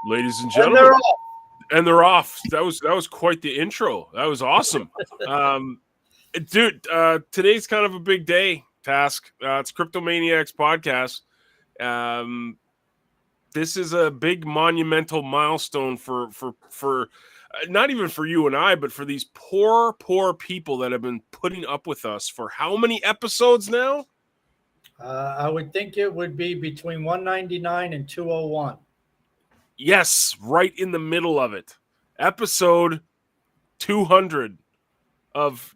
ladies and And gentlemen. they're off. And they're off. That was quite the intro. That was awesome. Dude, today's kind of a big day, Task. It's CryptoManiacs Podcast. This is a big monumental milestone for not even for you and I, but for these poor people that have been putting up with us for how many episodes now? I would think it would be between 199 and 201. Yes, right in the middle of it. Episode 200 of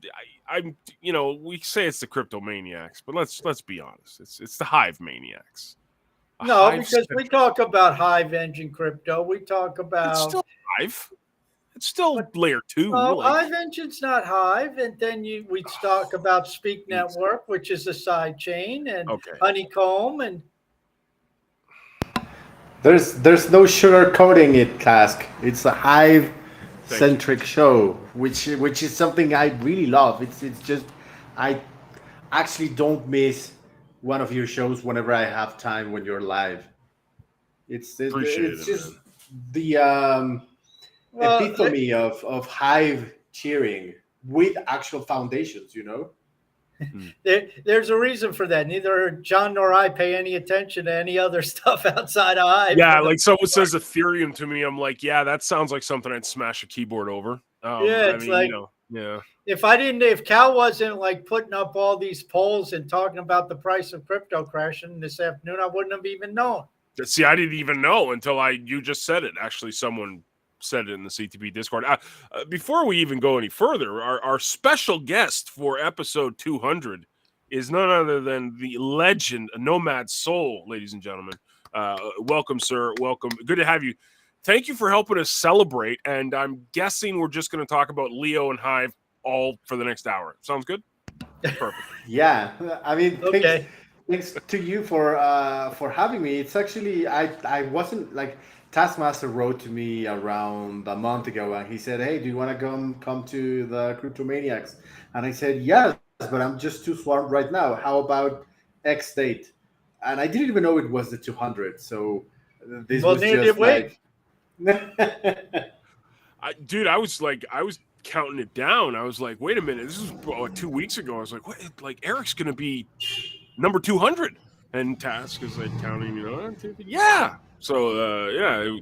I'm we say it's the CryptoManiacs, but let's be honest. It's the Hive Maniacs. No, because we talk about Hive Engine crypto. We talk It's about still Hive. It's still layer 2. no, Hive Engine's not Hive, and then we talk about Speak Network, which is a side chain, and Honeycomb, and there's no sugarcoating it, Task. It's a Hive-centric show, which is something I really love. It's just I actually don't miss one of your shows whenever I have time when you're live. It's just the epitome of Hive cheering with actual foundations, There's a reason for that. Neither John nor I pay any attention to any other stuff outside of Hive. Yeah, like someone says Ethereum to me, I'm like, yeah, that sounds like something I'd smash a keyboard over. If Cal wasn't like putting up all these polls and talking about the price of crypto crashing this afternoon, I wouldn't have even known. See, I didn't even know until you just said it. Actually, someone said it in the CTP Discord. Before we even go any further, our special guest for episode 200 is none other than the legend, Nomad Soul, ladies and gentlemen. Welcome, sir. Welcome. Good to have you. Thank you for helping us celebrate. And I'm guessing we're just going to talk about Leo and Hive all for the next hour. Sounds good? Perfect. Yeah. I mean, thanks to you for having me. It's actually, I wasn't like, Taskmaster wrote to me around a month ago and he said, hey, do you want to come to the CryptoManiacs? And I said, yes, but I'm just too swarmed right now. How about X date? And I didn't even know it was the 200. So this was just like... Dude, I was counting it down. I was like, wait a minute. This was 2 weeks ago. I was like, what? Like, Eric's going to be number 200. And Task is like counting, yeah. So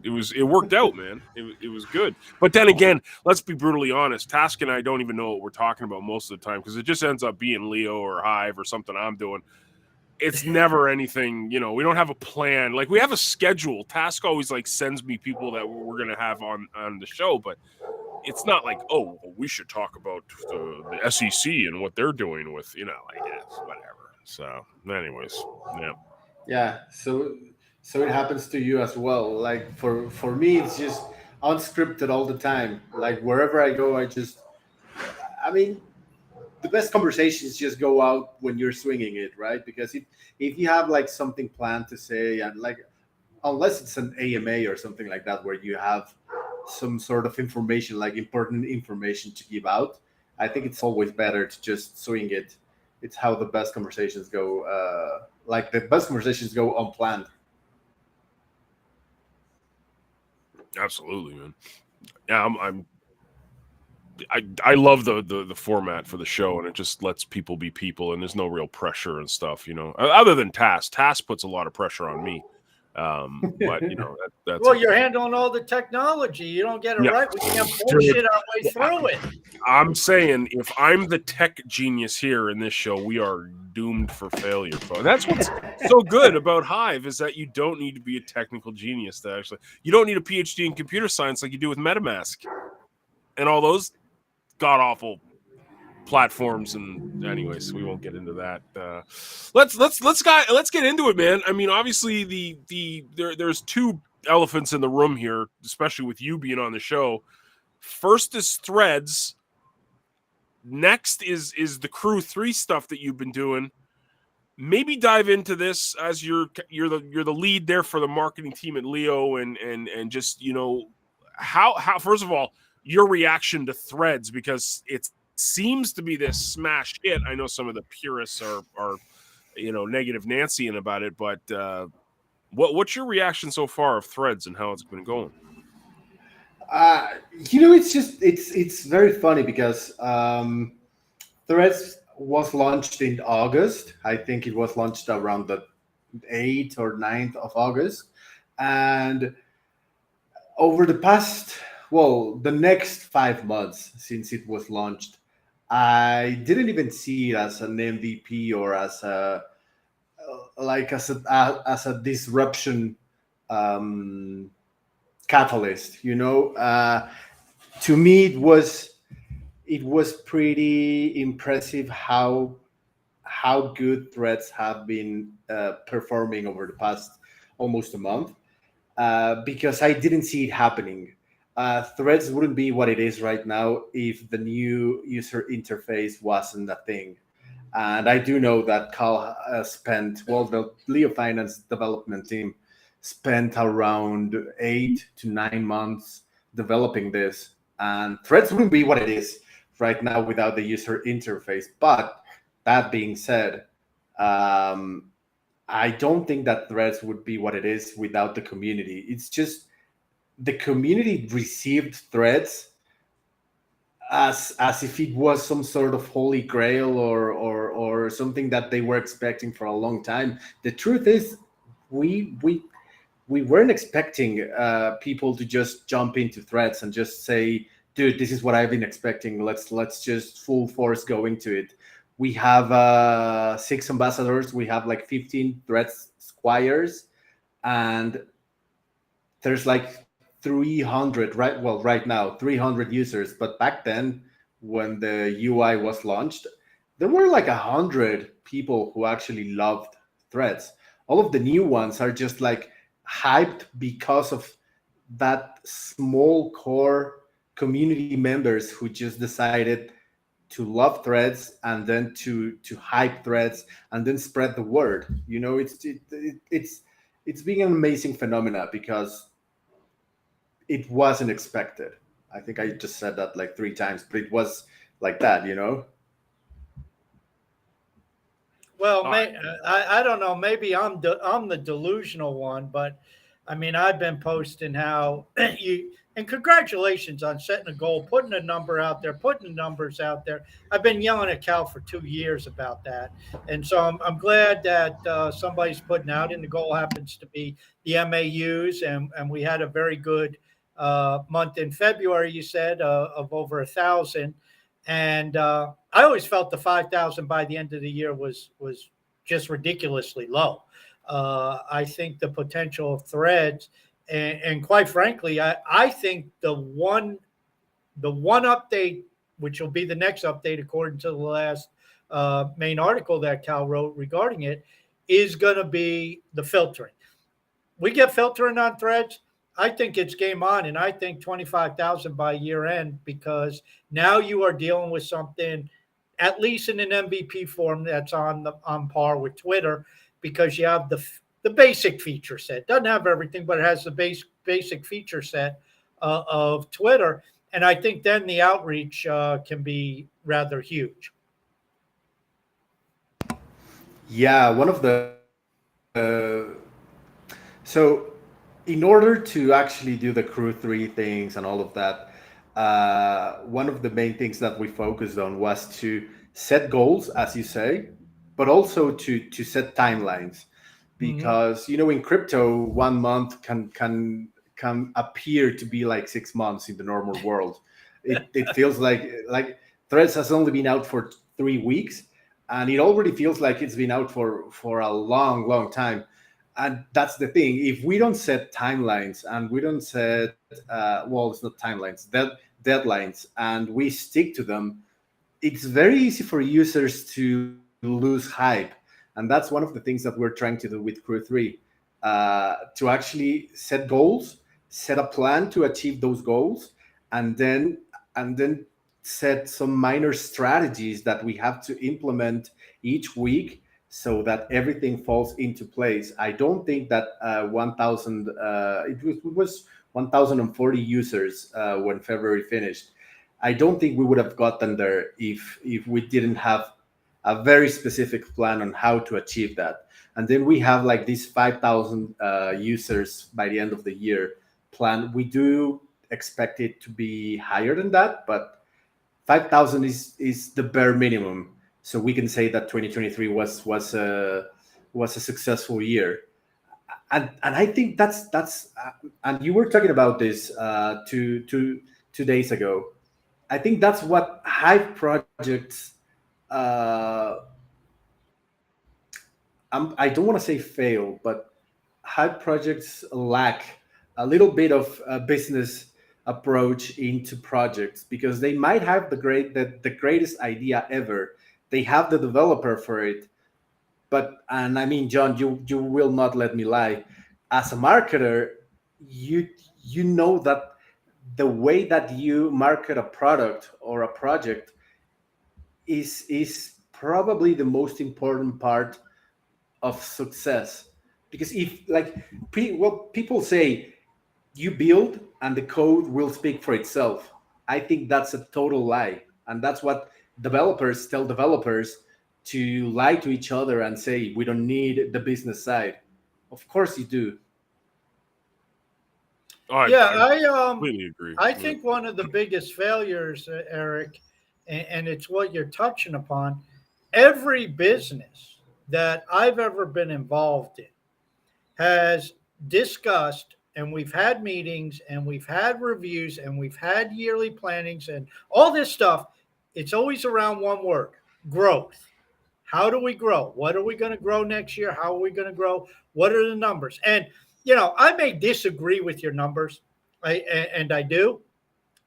it worked out, man. It was good. But then again, let's be brutally honest. Task and I don't even know what we're talking about most of the time because it just ends up being Leo or Hive or something I'm doing. It's never anything, we don't have a plan. Like we have a schedule. Task always like sends me people that we're gonna have on the show, but it's not like, oh, we should talk about the SEC and what they're doing with, I guess whatever. So, anyways, yeah. Yeah. So it happens to you as well. Like for me, it's just unscripted all the time. Like wherever I go, the best conversations just go out when you're swinging it, right? Because if you have like something planned to say and like, unless it's an AMA or something like that, where you have some sort of information, like important information to give out, I think it's always better to just swing it. It's how the best conversations go. The best conversations go unplanned. Absolutely, man. Yeah, I love the format for the show, and it just lets people be people, and there's no real pressure and stuff, Other than Task puts a lot of pressure on me. But that's you're handling all the technology. You don't get it right. We can't bullshit our way through it. I'm saying if I'm the tech genius here in this show, we are doomed for failure. But that's what's so good about Hive is that you don't need to be a technical genius to actually. You don't need a PhD in computer science like you do with MetaMask and all those god awful platforms. And anyways, we won't get into that. Let's get into it, man. I mean, obviously there's two elephants in the room here, especially with you being on the show. First is Threads. Next is the Crew 3 stuff that you've been doing. Maybe dive into this as you're the lead there for the marketing team at Leo, and just how first of all your reaction to Threads, because it seems to be this smash hit. I know some of the purists are negative Nancy about it, but What's your reaction so far of Threads and how it's been going? It's very funny because Threads was launched in August. I think it was launched around the 8th or 9th of August. And over the next 5 months since it was launched, I didn't even see it as an MVP or as a disruption um, catalyst. To me, it was pretty impressive how good threads have been performing over the past almost a month, because I didn't see it happening. Threads wouldn't be what it is right now if the new user interface wasn't a thing. And I do know that Cal the Leo Finance development team spent around 8 to 9 months developing this. And Threads wouldn't be what it is right now without the user interface. But that being said, I don't think that Threads would be what it is without the community. It's just the community received Threads as if it was some sort of holy grail or something that they were expecting for a long time. The truth is, we weren't expecting people to just jump into Threads and just say, "Dude, this is what I've been expecting. Let's just full force go into it." We have 6 ambassadors. We have like 15 Threads squires, and there's like 300 right now 300 users. But back then, when the UI was launched, there were like 100 people who actually loved Threads. All of the new ones are just like hyped because of that small core community members who just decided to love Threads and then to hype Threads and then spread the word. It's being an amazing phenomena because it wasn't expected. I think I just said that like 3 times, but it was like that. Well, I don't know. Maybe I'm the delusional one, but I mean, I've been posting how you and congratulations on setting a goal, putting a number out there, putting the numbers out there. I've been yelling at Cal for 2 years about that, and so I'm glad that somebody's putting out. And the goal happens to be the MAUs, and we had a very good month in February. You said of over 1,000. And I always felt the 5,000 by the end of the year was just ridiculously low. I think the potential of Threads, and quite frankly, I think the one update, which will be the next update according to the last main article that Cal wrote regarding it, is going to be the filtering. We get filtering on Threads. I think it's game on, and I think 25,000 by year end, because now you are dealing with something, at least in an MVP form, that's on par with Twitter, because you have the basic feature set. Doesn't have everything, but it has the basic feature set of Twitter, and I think then the outreach can be rather huge. Yeah, one of the so in order to actually do the crew 3 things and all of that, one of the main things that we focused on was to set goals, as you say, but also to set timelines, because in crypto, 1 month can appear to be like 6 months in the normal world. It feels like Threads has only been out for 3 weeks, and it already feels like it's been out for a long time. And that's the thing. If we don't set timelines and we don't set, it's not timelines, deadlines, and we stick to them, it's very easy for users to lose hype. And that's one of the things that we're trying to do with Crew 3, to actually set goals, set a plan to achieve those goals, and then set some minor strategies that we have to implement each week so that everything falls into place. I don't think that 1,000, it was 1,040 users when February finished. I don't think we would have gotten there if we didn't have a very specific plan on how to achieve that. And then we have like these 5,000 users by the end of the year plan. We do expect it to be higher than that, but 5,000 is the bare minimum. So we can say that 2023 was a successful year. And I think that's and you were talking about this two days ago. I think that's what Hive projects. Uh, I don't want to say fail, but Hive projects lack a little bit of a business approach into projects because they might have the greatest idea ever. They have the developer for it, but and I mean, John, you will not let me lie. As a marketer, you you know that the way that you market a product or a project is probably the most important part of success. Because if like what people say, you build and the code will speak for itself. I think that's a total lie, and that's what developers tell developers, to lie to each other and say we don't need the business side. Of course you do. Oh, I Yeah, completely agree. I Yeah. think one of the biggest failures, Eric, and it's what you're touching upon. Every business that I've ever been involved in has discussed, and we've had meetings and we've had reviews and we've had yearly plannings and all this stuff. It's always around one word: growth. How do we grow? What are we going to grow next year? How are we going to grow? What are the numbers? And, I may disagree with your numbers, and I do.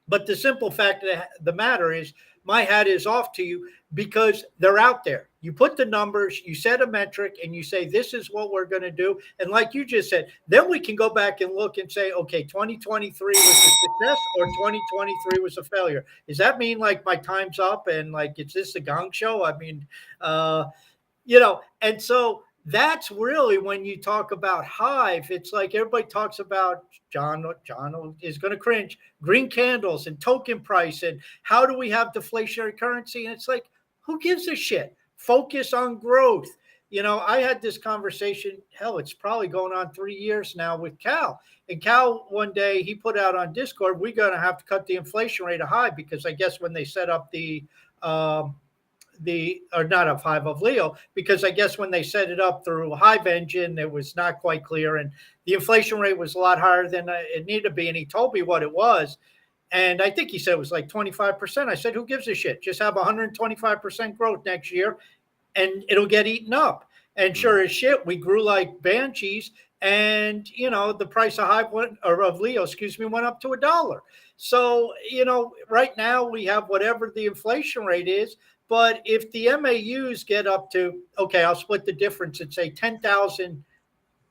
But the simple fact of the matter is, my hat is off to you because they're out there. You put the numbers, you set a metric, and you say, this is what we're going to do. And like you just said, then we can go back and look and say, okay, 2023 was a success or 2023 was a failure. Does that mean like my time's up and like, is this a gong show? I mean, and so that's really when you talk about Hive, it's like everybody talks about John is going to cringe, green candles and token price and how do we have deflationary currency? And it's like, who gives a shit? Focus on growth. I had this conversation, hell, it's probably going on 3 years now with Cal. And Cal, one day he put out on Discord, we're going to have to cut the inflation rate of Hive because I guess when they set up or not of Hive, of Leo, because I guess when they set it up through Hive Engine, it was not quite clear. And the inflation rate was a lot higher than it needed to be. And he told me what it was. And I think he said it was like 25%. I said, who gives a shit? Just have 125% growth next year and it'll get eaten up. And sure as shit, we grew like banshees. And, the price of of Leo, went up to $1. So, right now we have whatever the inflation rate is. But if the MAUs get up to, okay, I'll split the difference and say 10,000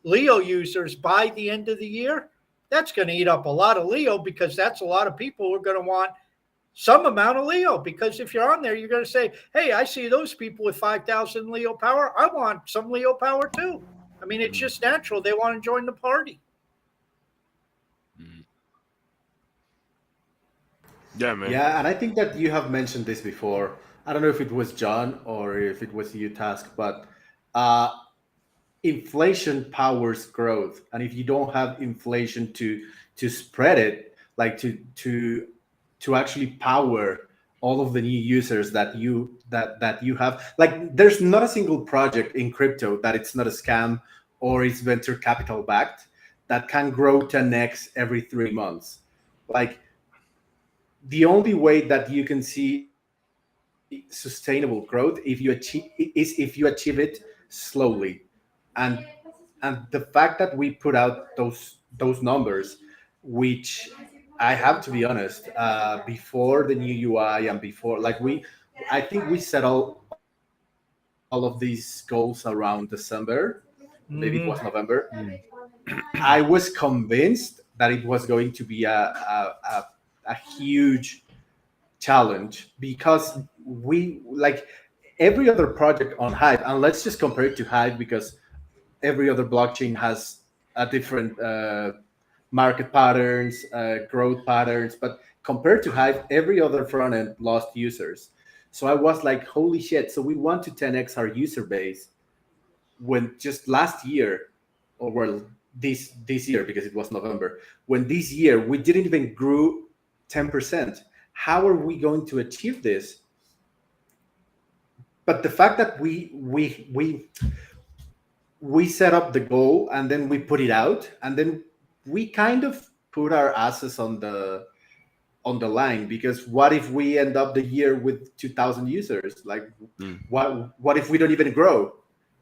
Leo users by the end of the year, that's going to eat up a lot of Leo because that's a lot of people who are going to want some amount of Leo. Because if you're on there, you're going to say, hey, I see those people with 5,000 Leo power. I want some Leo power too. I mean, it's just natural. They want to join the party. Yeah, man. Yeah, and I think that you have mentioned this before. I don't know if it was John or if it was you, Task, but uh, inflation powers growth, and if you don't have inflation to spread it, like to actually power all of the new users that you have, like there's not a single project in crypto that it's not a scam or it's venture capital backed that can grow 10x every 3 months. Like the only way that you can see sustainable growth if you achieve it slowly, and and the fact that we put out those numbers, which I have to be honest, before the new UI and before, like I think we set all of these goals around December, maybe it was November. I was convinced that it was going to be a huge challenge because we like every other project on Hive, and let's just compare it to Hive because every other blockchain has a different market patterns, growth patterns, but compared to Hive, every other front end lost users. So I was like, holy shit. So we want to 10x our user base when just last year, or well, this year, because it was November, when this year we didn't even grew 10%. How are we going to achieve this? But the fact that we set up the goal and then we put it out, and then we kind of put our asses on the line, because what if we end up the year with 2,000 users? Like, what if we don't even grow?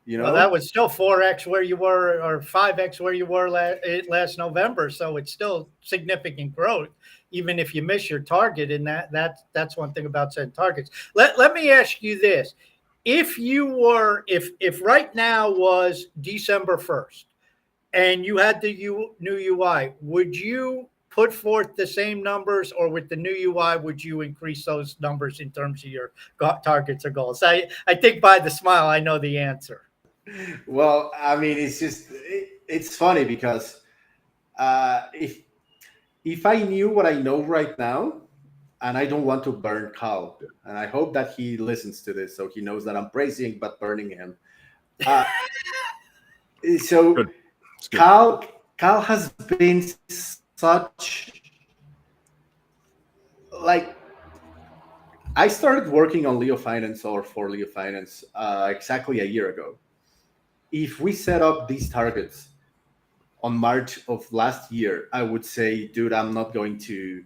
You know, well, that was still 4x where you were, or 5x where you were last November. So it's still significant growth, even if you miss your target. And that's one thing about setting targets. Let me ask you this: if right now was December 1st and you had the new UI, would you put forth the same numbers, or with the new UI, would you increase those numbers in terms of your targets or goals? I think by the smile, I know the answer. well, I mean, it's funny because if I knew what I know right now, and I don't want to burn Carl, and I hope that he listens to this so he knows that I'm praising but burning him. So Good. Carl has been such, like, I started working on Leo Finance, or for Leo Finance, exactly a year ago. If we set up these targets on March of last year, I would say, dude, I'm not going to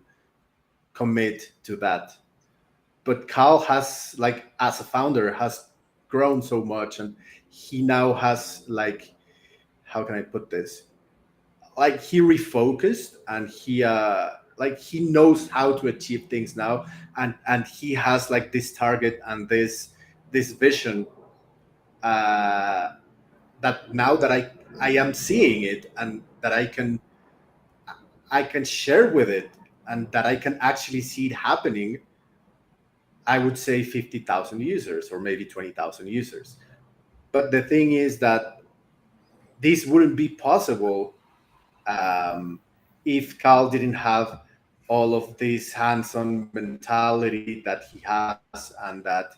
commit to that. But Carl has, like, as a founder, has grown so much, and he now has, like, how can I put this? Like, he refocused, and he knows how to achieve things now, and he has, like, this target and this vision, that now that I am seeing it, and that I can share with it, and that I can actually see it happening. I would say 50,000 users, or maybe 20,000 users. But the thing is that this wouldn't be possible if Carl didn't have all of this hands-on mentality that he has, and that,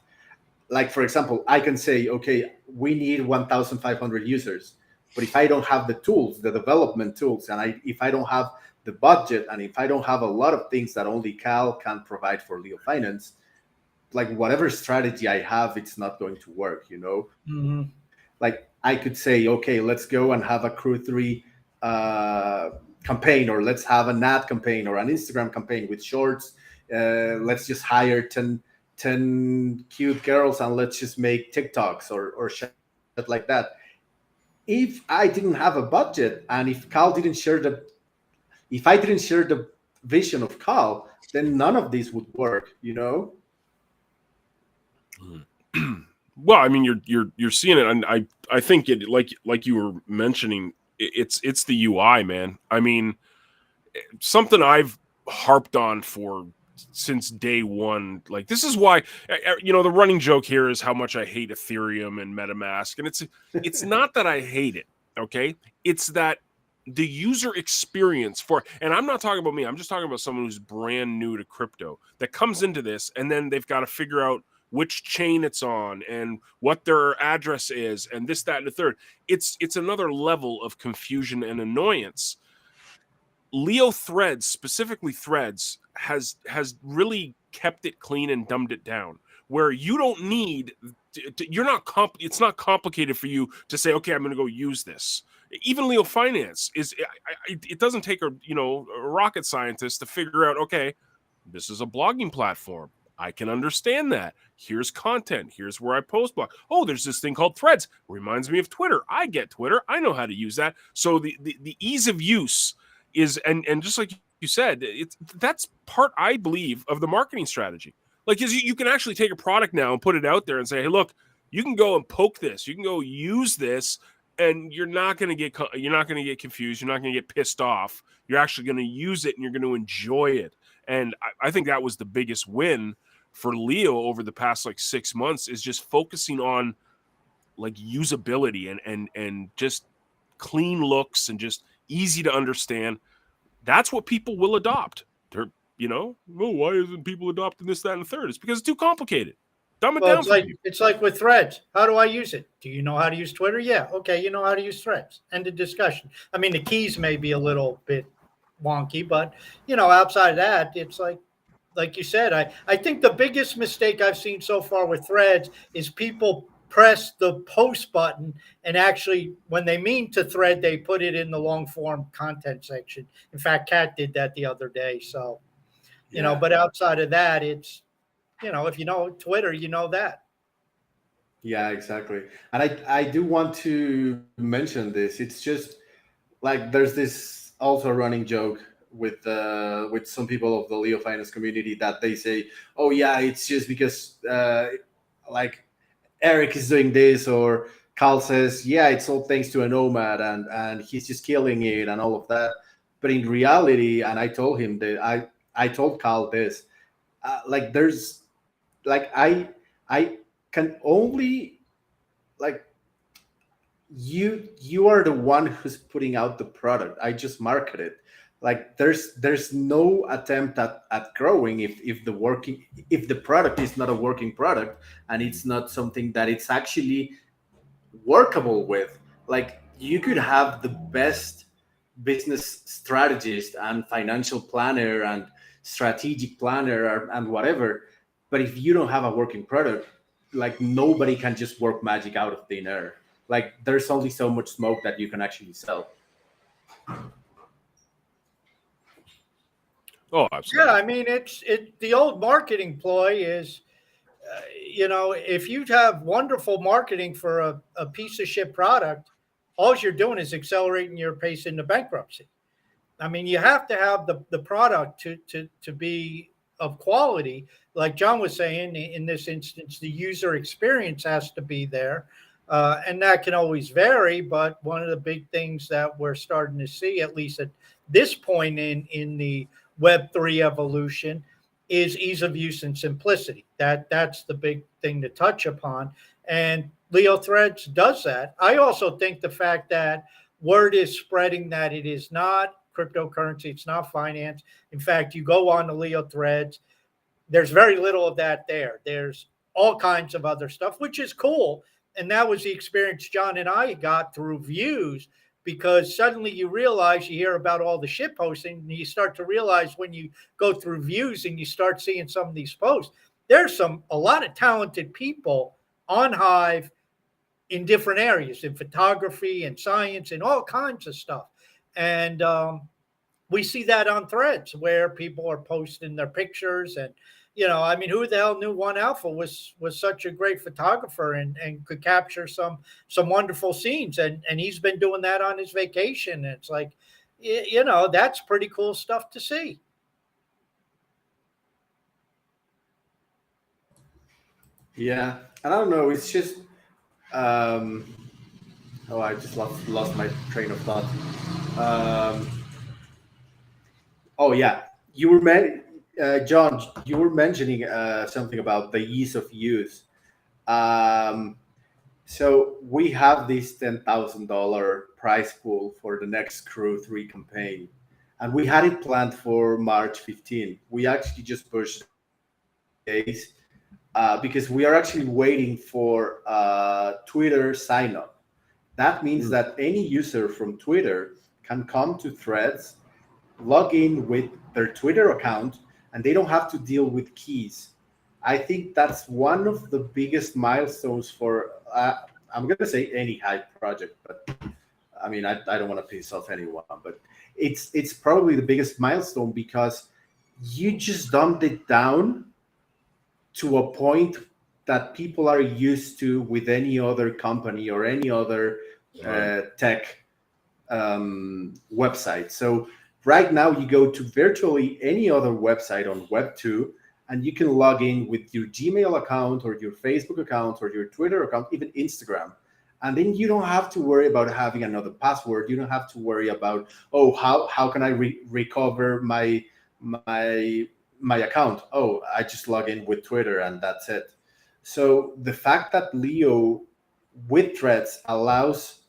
like, for example, I can say, okay, we need 1,500 users, but if I don't have the tools, the development tools, and if I don't have the budget, and if I don't have a lot of things that only Cal can provide for Leo Finance, like, whatever strategy I have, it's not going to work, you know? Mm-hmm. Like, I could say, okay, let's go and have a Crew 3 campaign, or let's have an ad campaign, or an Instagram campaign with shorts. Let's just hire 10 cute girls, and let's just make TikToks or shit like that. If I didn't have a budget, and if I didn't share the vision of Carl, then none of this would work, you know? Well, I mean, you're seeing it, and I think it, like you were mentioning, it's the UI, man. I mean, something I've harped on for since day one. Like, this is why, the running joke here is how much I hate Ethereum and MetaMask, and it's not that I hate it, okay? It's that the user experience and I'm not talking about me, I'm just talking about someone who's brand new to crypto that comes into this, and then they've got to figure out which chain it's on and what their address is and this, that, and the third. It's another level of confusion and annoyance. Leo Threads, specifically Threads, has really kept it clean and dumbed it down, where you don't need it's not complicated for you to say, okay, I'm going to go use this. Even Leo Finance it doesn't take a rocket scientist to figure out, okay, this is a blogging platform. I can understand that. Here's content. Here's where I post blog. Oh, there's this thing called Threads. Reminds me of Twitter. I get Twitter. I know how to use that. So the ease of use is, and just like you said, that's part, I believe, of the marketing strategy. Like, you can actually take a product now and put it out there and say, hey, look, you can go and poke this. You can go use this, and you're not going to get confused. You're not going to get pissed off. You're actually going to use it, and you're going to enjoy it. And I think that was the biggest win for Leo over the past 6 months, is just focusing on usability and just clean looks and just easy to understand. That's what people will adopt. They're, why isn't people adopting this, that, and the third? It's because it's too complicated. Dumb it Well, down for people. it's like with Threads. How do I use it? Do you know how to use Twitter? Yeah. Okay, you know how to use Threads. End of discussion. I mean, the keys may be a little bit wonky, but outside of that, it's like you said. I think the biggest mistake I've seen so far with Threads is people press the post button and actually, when they mean to thread, they put it in the long form content section. In fact, Kat did that the other day. So, Yeah. but outside of that, it's if you know Twitter, you know that. Yeah, exactly. And I do want to mention this. It's just like there's this also running joke with some people of the Leo finance community that they say, "Oh yeah, it's just because like Eric is doing this," or Carl says, "Yeah, it's all thanks to a nomad and he's just killing it and all of that." But in reality, and I told him that I told Carl this, like there's like I can only like you are the one who's putting out the product. I just market it. Like there's no attempt at growing if the product is not a working product and it's not something that it's actually workable with. Like you could have the best business strategist and financial planner and strategic planner and whatever, but if you don't have a working product, like nobody can just work magic out of thin air. Like there's only so much smoke that you can actually sell. Oh, absolutely. Yeah, I mean, the old marketing ploy is, if you have wonderful marketing for a piece of shit product, all you're doing is accelerating your pace into bankruptcy. I mean, you have to have the product to be of quality. Like John was saying, in this instance, the user experience has to be there. And that can always vary. But one of the big things that we're starting to see, at least at this point in the Web3 evolution, is ease of use and simplicity. That's the big thing to touch upon. And Leo Threads does that. I also think the fact that word is spreading that it is not cryptocurrency, it's not finance. In fact, you go on the Leo Threads, there's very little of that there. There's all kinds of other stuff, which is cool. And that was the experience John and I got through views, because suddenly you realize, you hear about all the shit posting, and you start to realize when you go through views and you start seeing some of these posts, there's a lot of talented people on Hive in different areas, in photography and science and all kinds of stuff. And we see that on Threads where people are posting their pictures. And I mean, who the hell knew One Alpha was such a great photographer and could capture some wonderful scenes, and he's been doing that on his vacation. And it's like, that's pretty cool stuff to see. Yeah, and I don't know. It's just oh, I just lost my train of thought. Um, oh yeah, John. You were mentioning something about the ease of use. Um, so we have this $10,000 prize pool for the next Crew 3 campaign, and we had it planned for March 15. We actually just pushed days because we are actually waiting for Twitter sign up. That means that any user from Twitter can come to Threads, log in with their Twitter account, and they don't have to deal with keys. I think that's one of the biggest milestones for, I'm going to say any Hive project, but I mean, I don't want to piss off anyone, but it's probably the biggest milestone because you just dumped it down to a point that people are used to with any other company or any other tech website. So right now you go to virtually any other website on Web2 and you can log in with your Gmail account or your Facebook account or your Twitter account, even Instagram. And then you don't have to worry about having another password. You don't have to worry about, oh, how can I recover my account? Oh, I just log in with Twitter and that's it. So the fact that Leo with Threads allows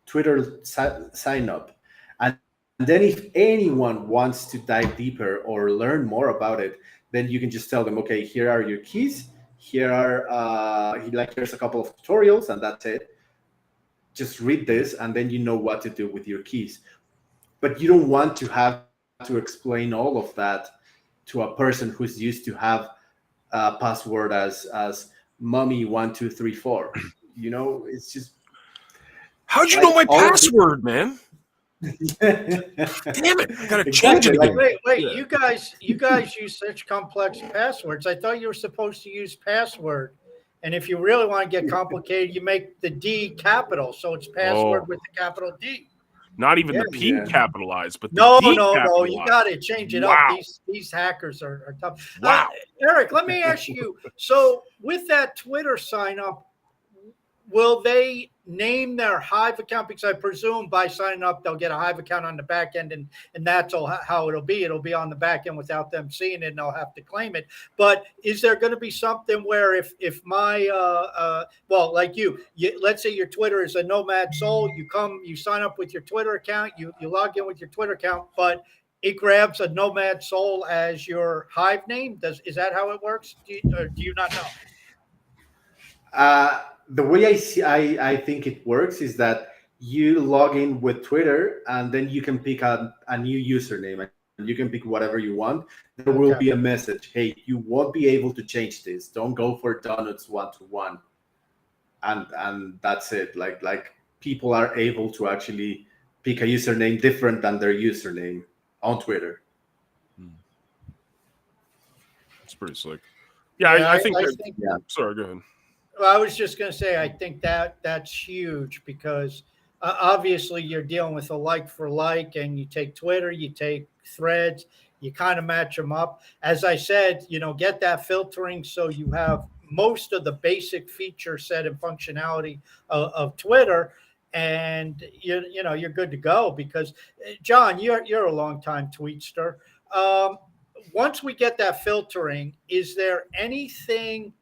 Twitter sign up, and then if anyone wants to dive deeper or learn more about it, then you can just tell them, okay, here are your keys. here's a couple of tutorials, and that's it. Just read this, and then you know what to do with your keys. But you don't want to have to explain all of that to a person who's used to have a password as mummy1234. It's just. How'd you like know my all of password, man? Damn it! I gotta change it Exactly, again. Wait, Yeah. you guys use such complex passwords. I thought you were supposed to use password. And if you really want to get complicated, you make the D capital, so it's password Oh, with the capital D. not even Yeah. the P Yeah. capitalized, but the No, D no, no. capitalized. You got to change it up. Wow. These hackers are tough. Wow. Eric, let me ask you. So with that Twitter sign up, will they name their Hive account? Because I presume by signing up, they'll get a Hive account on the back end, and that's all how it'll be. It'll be on the back end without them seeing it, and they'll have to claim it. But is there going to be something where if my well, like you, let's say your Twitter is a Nomad Soul, you sign up with your Twitter account, you log in with your Twitter account, but it grabs a Nomad Soul as your Hive name. Is that how it works? Or do you not know? The way I think it works is that you log in with Twitter, and then you can pick a new username, and you can pick whatever you want. There will be a Okay. message: hey, you won't be able to change this. Don't go for donuts 1-to-1. And that's it. Like people are able to actually pick a username different than their username on Twitter. It's pretty slick. Yeah, Yeah, I think. I That, think. Sorry, go ahead. Well, I was just going to say, I think that's huge because obviously you're dealing with a like for like, and you take Twitter, you take Threads, you kind of match them up. As I said, get that filtering so you have most of the basic feature set and functionality of Twitter, and you're good to go. Because John, you're a long time tweetster. Once we get that filtering, is there anything?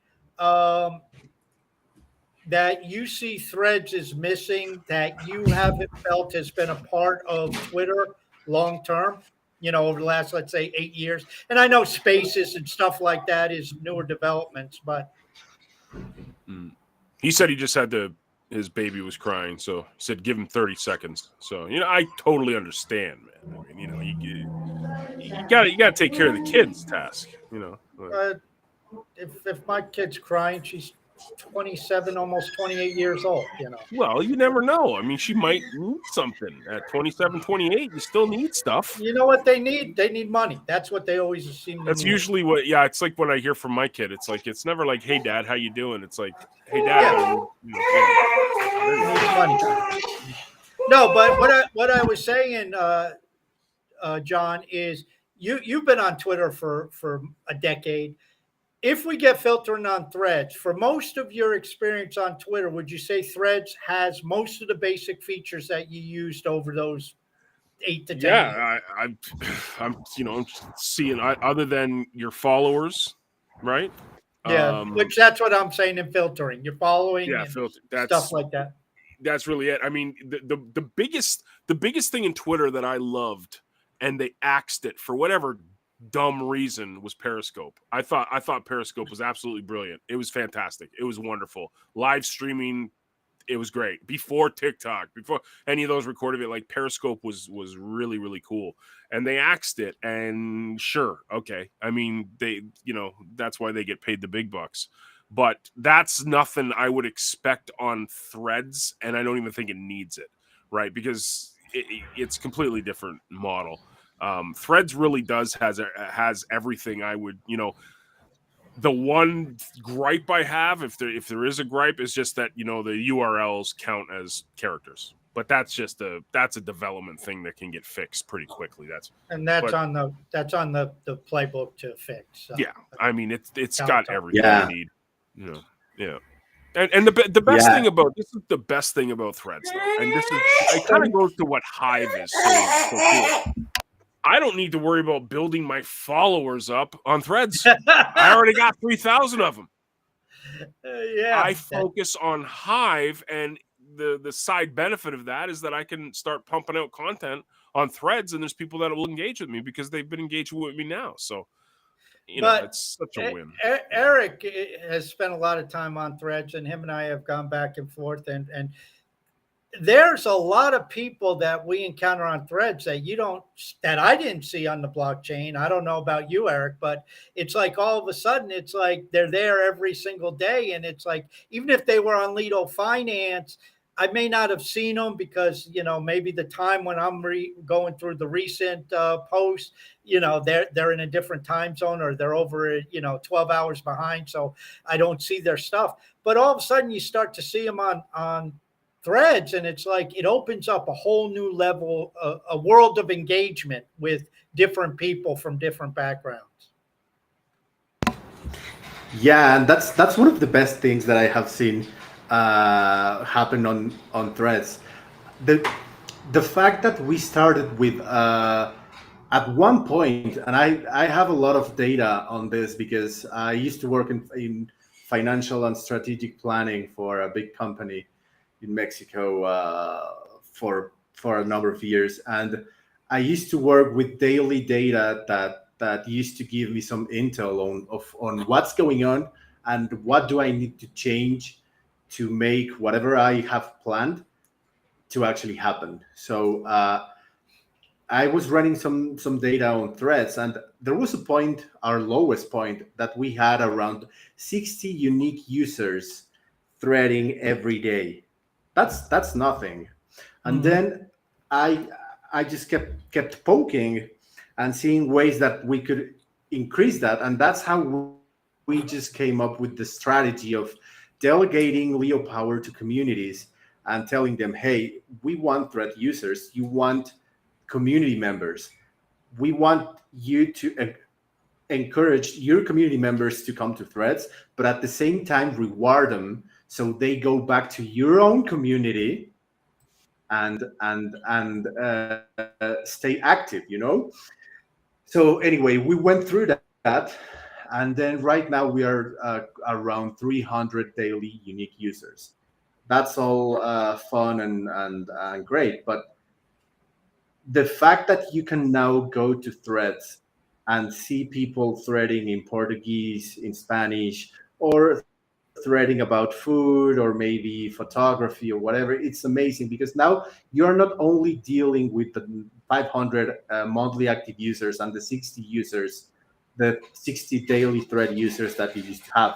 That you see Threads is missing that you haven't felt has been a part of Twitter long term, over the last, let's say, 8 years? And I know spaces and stuff like that is newer developments, but He said he just had his baby was crying, so he said give him 30 seconds. So I totally understand, man. I mean, you gotta take care of the kids. Task, if my kid's crying, she's 27, almost 28 years old, Well, you never know. I mean, she might need something at 27, 28. You still need stuff. You know what they need? They need money. That's what they always seem to That's need. usually what. Yeah, it's like when I hear from my kid. It's like it's never like, "Hey, Dad, how you doing?" It's like, "Hey, Dad." Money. No, but what I was saying, John, is you've been on Twitter for a decade. If we get filtering on Threads, for most of your experience on Twitter, would you say Threads has most of the basic features that you used over those 8 to 10 years? Yeah, I'm seeing other than your followers, right? Yeah, which that's what I'm saying in filtering. You're following, Yeah, and filter. stuff like that. That's really it. I mean, the biggest thing in Twitter that I loved, and they axed it for whatever dumb reason, was Periscope. I thought Periscope was absolutely brilliant. It was fantastic. It was wonderful. Live streaming, it was great. Before TikTok, before any of those recorded it, like Periscope was really, really cool. And they axed it, and sure, okay. I mean, they, that's why they get paid the big bucks. But that's nothing I would expect on Threads, and I don't even think it needs it, right? Because it's completely different model. Threads really has everything I would, the one gripe I have, if there is a gripe, is just that the URLs count as characters. But that's a development thing that can get fixed pretty quickly. That's on the playbook to fix. So. Yeah, I mean it's got everything you need. Yeah. And the best thing about this is the best thing about Threads, though, and this is it kind of goes to what Hive is so cool. I don't need to worry about building my followers up on Threads. I already got 3,000 of them. I focus on Hive, and the side benefit of that is that I can start pumping out content on Threads, and there's people that will engage with me because they've been engaging with me now. So But it's such a win. Eric has spent a lot of time on Threads, and him and I have gone back and forth, and there's a lot of people that we encounter on Threads that I didn't see on the blockchain. I don't know about you, Eric, but it's like all of a sudden it's like they're there every single day, and it's like even if they were on Lido Finance, I may not have seen them because maybe the time when I'm going through the recent posts, they're in a different time zone, or they're over 12 hours behind, so I don't see their stuff. But all of a sudden you start to see them on Threads, and it's like it opens up a whole new level, a world of engagement with different people from different backgrounds. Yeah, and that's one of the best things that I have seen happen on Threads. The the fact that we started with at one point, and I have a lot of data on this because I used to work in financial and strategic planning for a big company in Mexico for a number of years, and I used to work with daily data that used to give me some intel on what's going on and what do I need to change to make whatever I have planned to actually happen. So I was running some data on Threads, and there was a point, our lowest point, that we had around 60 unique users threading every day. That's nothing. And then I just kept poking and seeing ways that we could increase that, and that's how we just came up with the strategy of delegating Leo power to communities and telling them, hey, we want thread users, you want community members, we want you to encourage your community members to come to Threads, but at the same time reward them so they go back to your own community and stay active. So anyway, we went through that, and then right now we are around 300 daily unique users. That's all fun and great, but the fact that you can now go to Threads and see people threading in Portuguese, in Spanish, or threading about food or maybe photography or whatever, it's amazing because now you're not only dealing with the 500 monthly active users and the 60 users, the 60 daily thread users that you used to have.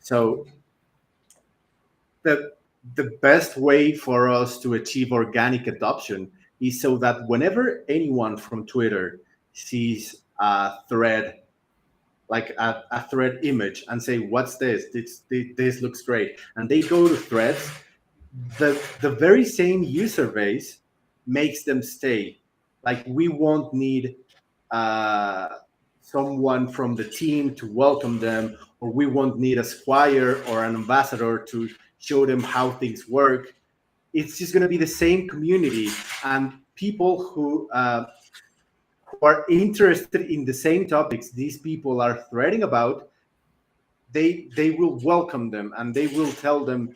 So the the best way for us to achieve organic adoption is so that whenever anyone from Twitter sees a thread, like a thread image, and say, "What's this? This looks great," and they go to Threads, the very same user base makes them stay. Like, we won't need uh, someone from the team to welcome them, or we won't need a squire or an ambassador to show them how things work. It's just going to be the same community, and people who are interested in the same topics these people are threading about, they will welcome them and they will tell them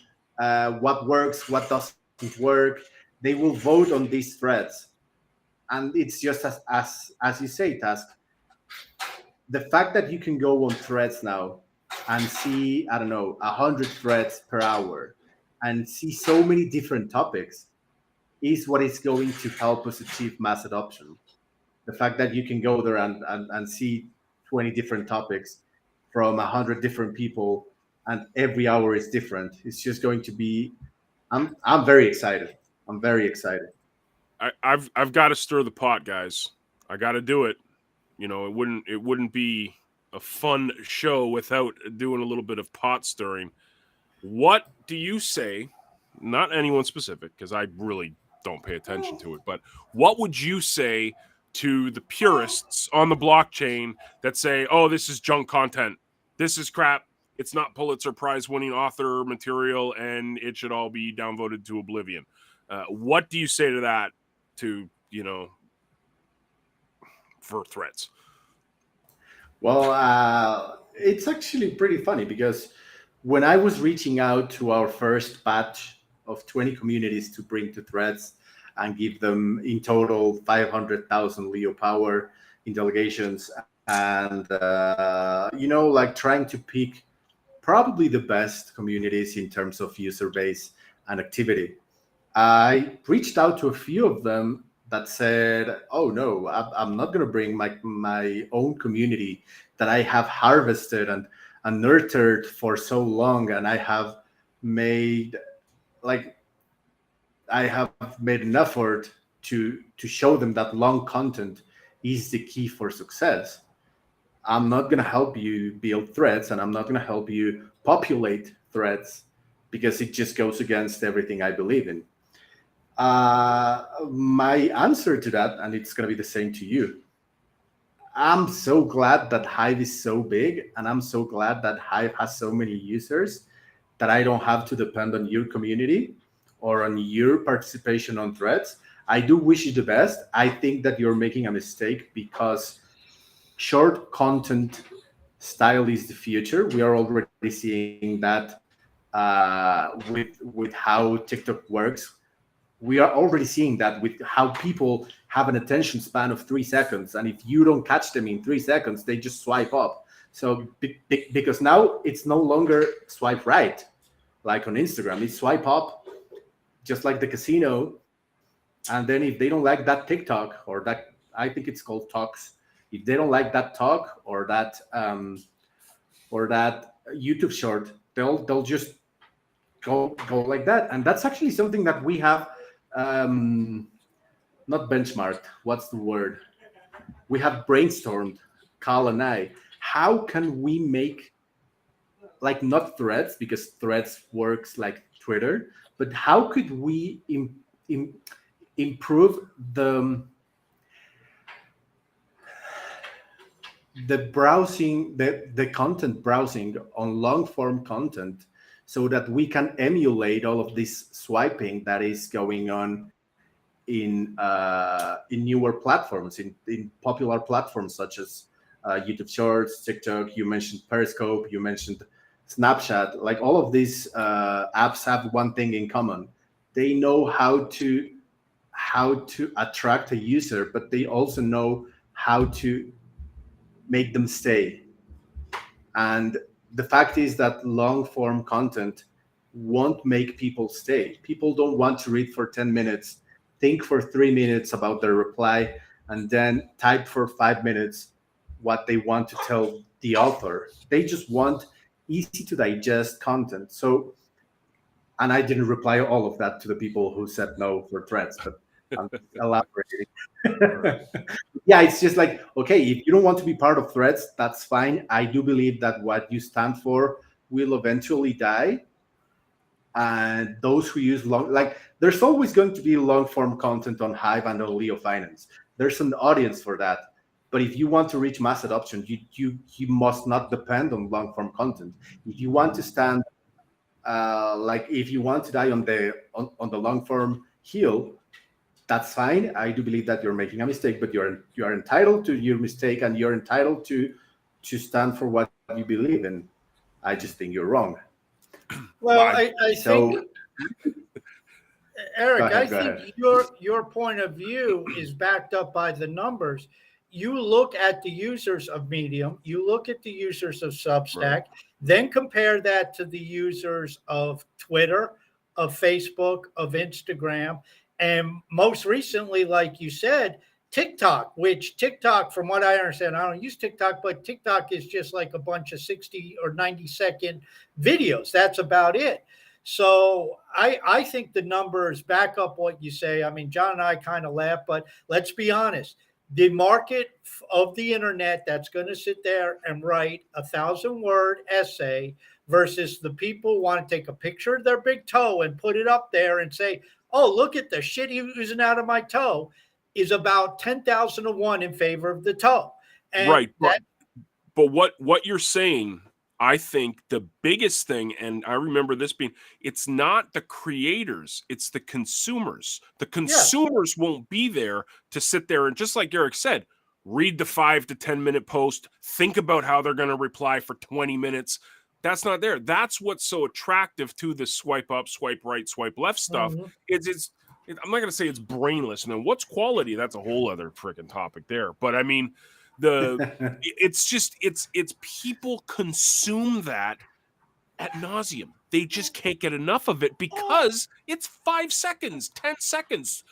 what works, what doesn't work. They will vote on these threads, and it's just as you say, Task. The fact that you can go on Threads now and see, I don't know, 100 threads per hour and see so many different topics is what is going to help us achieve mass adoption. The fact that you can go there and see 20 different topics from 100 different people and every hour is different, it's just going to be, I'm very excited. I'm very excited. I've got to stir the pot, guys. I got to do it. It wouldn't be a fun show without doing a little bit of pot stirring. What do you say? Not anyone specific, because I really don't pay attention to it. But what would you say to the purists on the blockchain that say, "Oh, this is junk content. This is crap. It's not Pulitzer Prize winning author material, and it should all be downvoted to oblivion"? What do you say to that? For threats? Well, it's actually pretty funny because when I was reaching out to our first batch of 20 communities to bring to Threads and give them in total 500,000 Leo power in delegations and like trying to pick probably the best communities in terms of user base and activity. I reached out to a few of them that said, "Oh no, I'm not going to bring my own community that I have harvested and nurtured for so long, and made like I have made an effort to show them that long content is the key for success. I'm not going to help you build threads, and I'm not going to help you populate threads because it just goes against everything I believe in." My answer to that, and it's going to be the same to you, I'm so glad that Hive is so big, and I'm so glad that Hive has so many users that I don't have to depend on your community or on your participation on threads. I do wish you the best. I think that you're making a mistake because short content style is the future. We are already seeing that with how TikTok works. We are already seeing that with how people have an attention span of 3 seconds, and if you don't catch them in 3 seconds, they just swipe up. So because now it's no longer swipe right, like on Instagram, it's swipe up, just like the casino. And then if they don't like that TikTok or that, I think it's called talks, if they don't like that talk or that YouTube short, they'll just go like that. And that's actually something that we have not benchmarked. What's the word? We have brainstormed, Carl and I. How can we make, like, not threads, because threads works like Twitter, but how could we improve the browsing, the content browsing on long form content, so that we can emulate all of this swiping that is going on in newer platforms, in popular platforms such as YouTube Shorts, TikTok. You mentioned Periscope, you mentioned Snapchat. Like, all of these apps have one thing in common: they know how to attract a user, but they also know how to make them stay. And the fact is that long form content won't make people stay. People don't want to read for 10 minutes, think for 3 minutes about their reply, and then type for 5 minutes what they want to tell the author. They just want easy to digest content. So, and I didn't reply all of that to the people who said no for threads, but I'm elaborating. Yeah, it's just like, okay, if you don't want to be part of threads, that's fine. I do believe that what you stand for will eventually die. And those who use there's always going to be long form content on Hive and on Leo Finance. There's an audience for that. But if you want to reach mass adoption, you must not depend on long form content. If you want to stand, if you want to die on the long form hill, that's fine. I do believe that you're making a mistake, but you are entitled to your mistake, and you're entitled to stand for what you believe in. I just think you're wrong. Well, I think, Eric, I think your point of view is backed up by the numbers. You look at the users of Medium, you look at the users of Substack, right, then compare that to the users of Twitter, of Facebook, of Instagram, and most recently, like you said, TikTok, which TikTok, from what I understand, I don't use TikTok, but TikTok is just like a bunch of 60 or 90-second videos. That's about it. So I think the numbers back up what you say. I mean, John and I kind of laugh, but let's be honest. The market of the internet that's going to sit there and write 1,000-word essay versus the people who want to take a picture of their big toe and put it up there and say, oh, look at the shit he's oozing out of my toe, is about 10,000 to 1 in favor of the toe. And right. But what you're saying, I think the biggest thing, and I remember this being, it's not the creators, it's the consumers. The consumers won't be there to sit there and, just like Eric said, read the 5 to 10 minute post, think about how they're going to reply for 20 minutes. That's not there. That's what's so attractive to the swipe up, swipe right, swipe left stuff. I'm not going to say it's brainless. Now, what's quality? That's a whole other freaking topic there. But I mean, It's people consume that ad nauseum. They just can't get enough of it because it's 5 seconds, 10 seconds,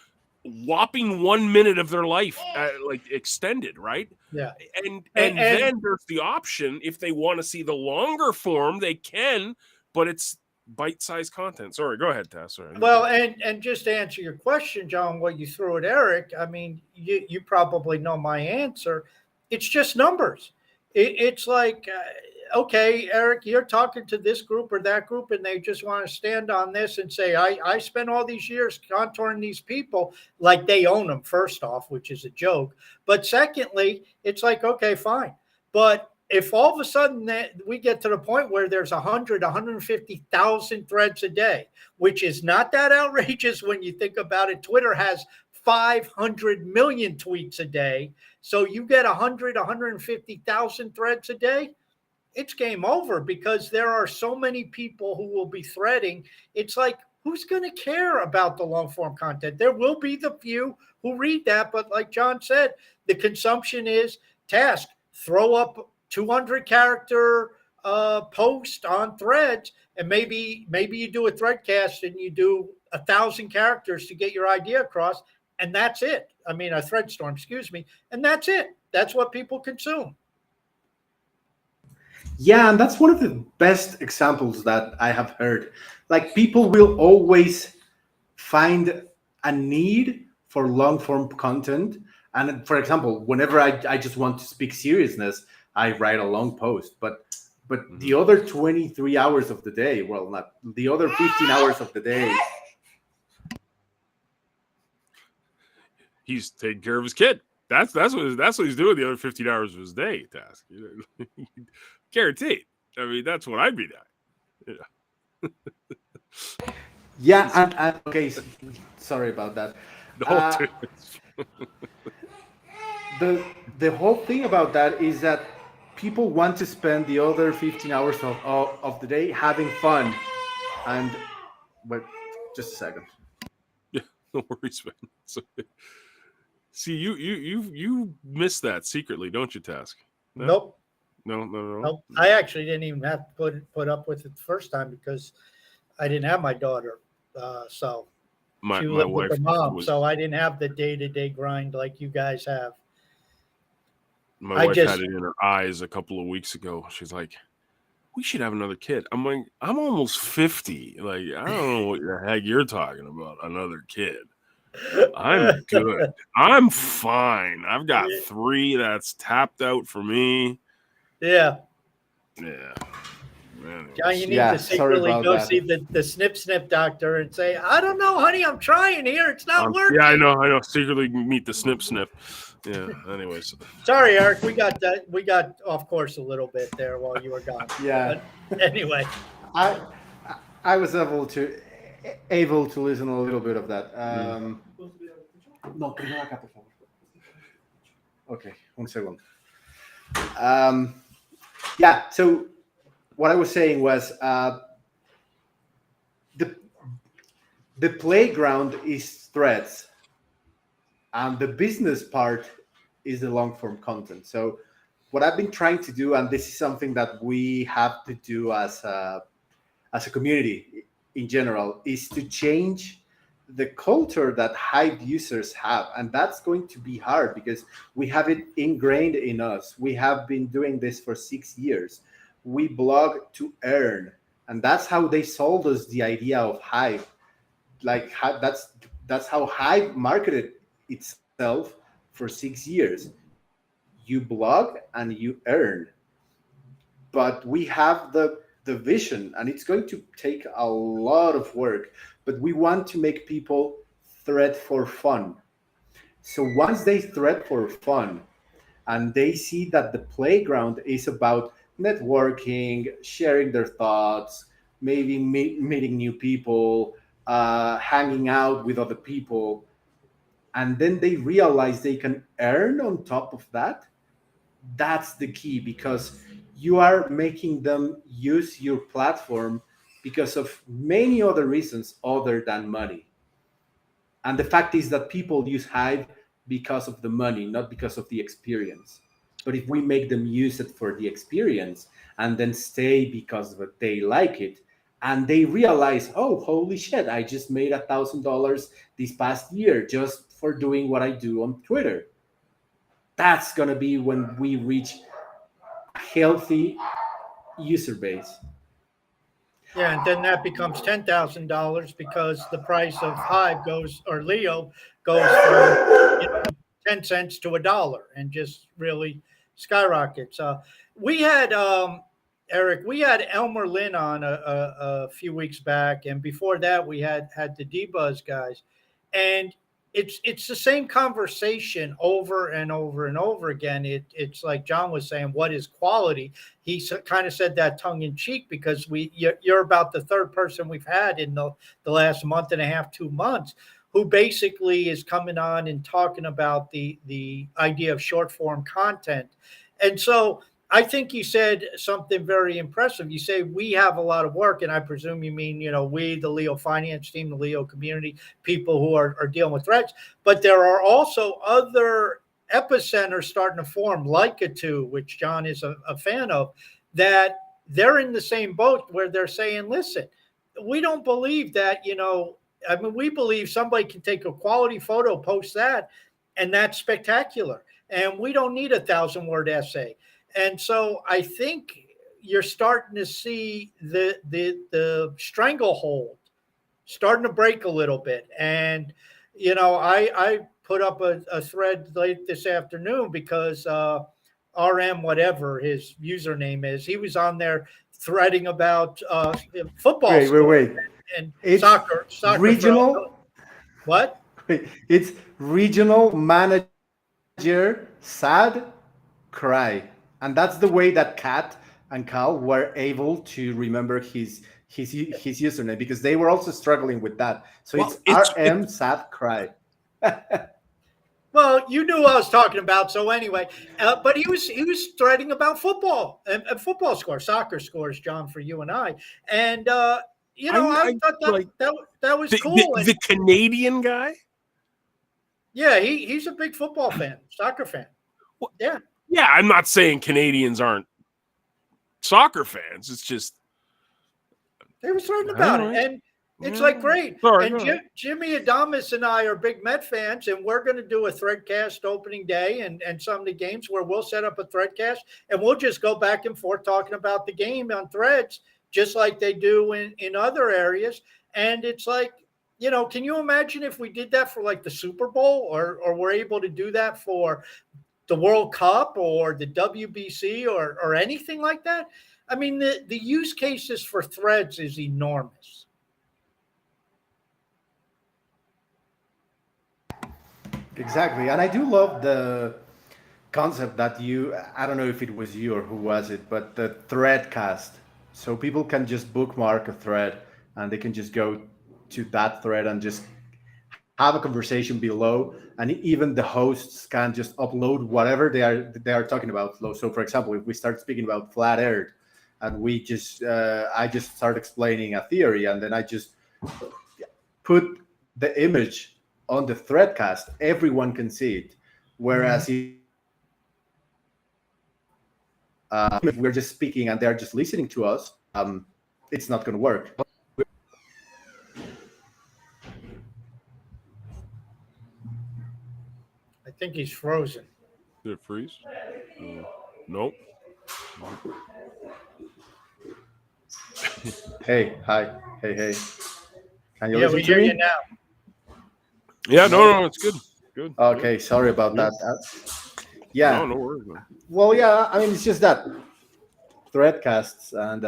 whopping 1 minute of their life, like extended, right? Yeah. And then there's the option, if they want to see the longer form, they can, but it's bite-sized content. Sorry, go ahead, Tess. Sorry. Well, and just to answer your question, John, what you threw at Eric, I mean, you probably know my answer. It's just numbers. It's like, okay, Eric, you're talking to this group or that group, and they just want to stand on this and say, I spent all these years contouring these people like they own them, first off, which is a joke. But secondly, it's like, okay, fine. But if all of a sudden we get to the point where there's 150,000 threads a day, which is not that outrageous when you think about it. Twitter has 500 million tweets a day. So you get 150,000 threads a day, it's game over, because there are so many people who will be threading. It's like, who's going to care about the long form content? There will be the few who read that. But like John said, the consumption is task. Throw up 200 character post on threads, and maybe you do a threadcast and you do 1,000 characters to get your idea across, and that's it. I mean, a thread storm, excuse me, and that's it. That's what people consume. Yeah, and that's one of the best examples that I have heard. Like, people will always find a need for long form content. And for example, whenever I just want to speak seriousness, I write a long post. But the other 23 hours of the day, well, not the other 15 hours of the day, he's taking care of his kid. That's what he's doing the other 15 hours of his day. Task, guaranteed. I mean, that's what I'd be doing. Yeah. And okay, sorry about that. The whole thing about that is that people want to spend the other 15 hours of the day having fun. And but just a second. Yeah, no worries, man. See, you missed that secretly, don't you, Task? No? Nope. I actually didn't even have to put up with it the first time because I didn't have my daughter. So my she lived wife with her mom, so I didn't have the day-to-day grind like you guys have. My wife had it in her eyes a couple of weeks ago. She's like, we should have another kid. I'm like, I'm almost 50. Like, I don't know what the heck you're talking about, another kid. I'm good. I'm fine. I've got 3 that's tapped out for me. Yeah. Anyways. You need to secretly go see the snip doctor and say, I don't know, honey, I'm trying here. It's not working. Yeah, I know. Secretly meet the snip. Yeah. Anyways. Sorry, Eric. We got off course a little bit there while you were gone. Yeah. But anyway, I was able to listen a little bit of that. No, acá, por favor. Okay, one second. Yeah. So what I was saying was the playground is threads, and the business part is the long form content. So what I've been trying to do, and this is something that we have to do as a community in general, is to change the culture that Hive users have. And that's going to be hard because we have it ingrained in us. We have been doing this for 6 years. We blog to earn, and that's how they sold us the idea of Hive. Like, that's how Hive marketed itself for 6 years. You blog and you earn. But we have the vision, and it's going to take a lot of work, but we want to make people thread for fun. So once they thread for fun and they see that the playground is about networking, sharing their thoughts, maybe meeting new people, hanging out with other people, and then they realize they can earn on top of that, that's the key, because you are making them use your platform because of many other reasons other than money. And the fact is that people use Hive because of the money, not because of the experience. But if we make them use it for the experience and then stay because they like it, and they realize, oh, holy shit, I just made $1,000 this past year just for doing what I do on Twitter. That's gonna be when we reach a healthy user base. Yeah, and then that becomes $10,000 because the price of Hive goes or Leo goes from 10 cents to $1 and just really skyrockets. We had Eric, we had Elmer Lynn on a few weeks back, and before that we had the D-Buzz guys, and it's the same conversation over and over and over again. It's like John was saying, what is quality? He kind of said that tongue in cheek because you're about the third person we've had in the last month and a half, 2 months, who basically is coming on and talking about the idea of short form content. And so I think you said something very impressive. You say we have a lot of work, and I presume you mean, we, the Leo finance team, the Leo community, people who are dealing with threats. But there are also other epicenters starting to form, like A2, which John is a fan of, that they're in the same boat where they're saying, listen, we don't believe that, we believe somebody can take a quality photo, post that, and that's spectacular. And we don't need 1,000-word essay. And so I think you're starting to see the stranglehold starting to break a little bit. And, I put up a thread late this afternoon because RM, whatever his username is, he was on there threading about football. Wait. And it's soccer regional. What? It's regional manager sad cry. And that's the way that Kat and Cal were able to remember his username, because they were also struggling with that. So it's RM sad cry. Well, you knew what I was talking about. So anyway, but he was threading about football and football scores, soccer scores, John, for you and I. And I thought that was cool. The Canadian guy. Yeah, he's a big football fan, soccer fan. Yeah. Yeah, I'm not saying Canadians aren't soccer fans. It's just they were threading about it, and it's like great. And Jimmy Adamas and I are big Met fans, and we're going to do a Threadcast opening day and some of the games where we'll set up a Threadcast, and we'll just go back and forth talking about the game on Threads, just like they do in other areas. And it's like, can you imagine if we did that for like the Super Bowl, or we're able to do that for the World Cup or the WBC or anything like that? I mean, the use cases for Threads is enormous. Exactly. And I do love the concept that I don't know if it was you or who was it, but the Threadcast. So people can just bookmark a thread and they can just go to that thread and just have a conversation below, and even the hosts can just upload whatever they are talking about. So for example, if we start speaking about flat earth, and I just start explaining a theory, and then I just put the image on the Threadcast, everyone can see it. Whereas if we're just speaking and they're just listening to us, it's not going to work. I think he's frozen. Did it freeze? Nope. Hey, hi. Hey. Can you Yeah, listen we to hear me? you now. Yeah, no, it's good. Good. Okay, sorry about that. Yeah. No worries, man. Well, yeah, I mean, it's just that Threadcasts and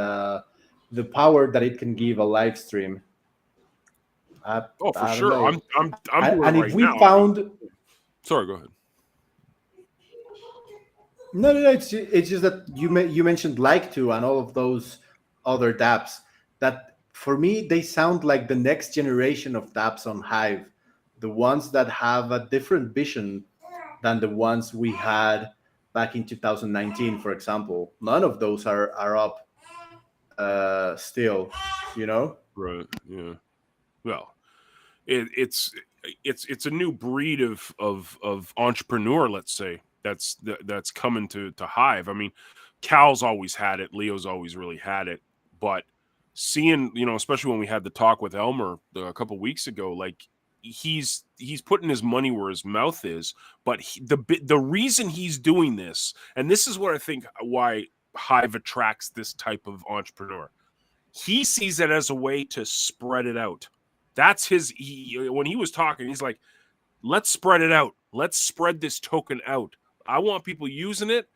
the power that it can give a live stream. For sure. know. I'm doing and it if right we now. found, Sorry, go ahead. no, it's just that you mentioned like to and all of those other dApps that for me they sound like the next generation of dApps on Hive, the ones that have a different vision than the ones we had back in 2019, for example. None of those are up still, Right. Yeah. Well, it's a new breed of entrepreneur, let's say, that's coming to Hive. I mean, Cal's always had it, Leo's always really had it, but seeing, especially when we had the talk with Elmer a couple weeks ago, like he's putting his money where his mouth is. But the reason he's doing this, and this is what I think why Hive attracts this type of entrepreneur, he sees it as a way to spread it out. That's when he was talking, he's like, let's spread it out. Let's spread this token out. I want people using it.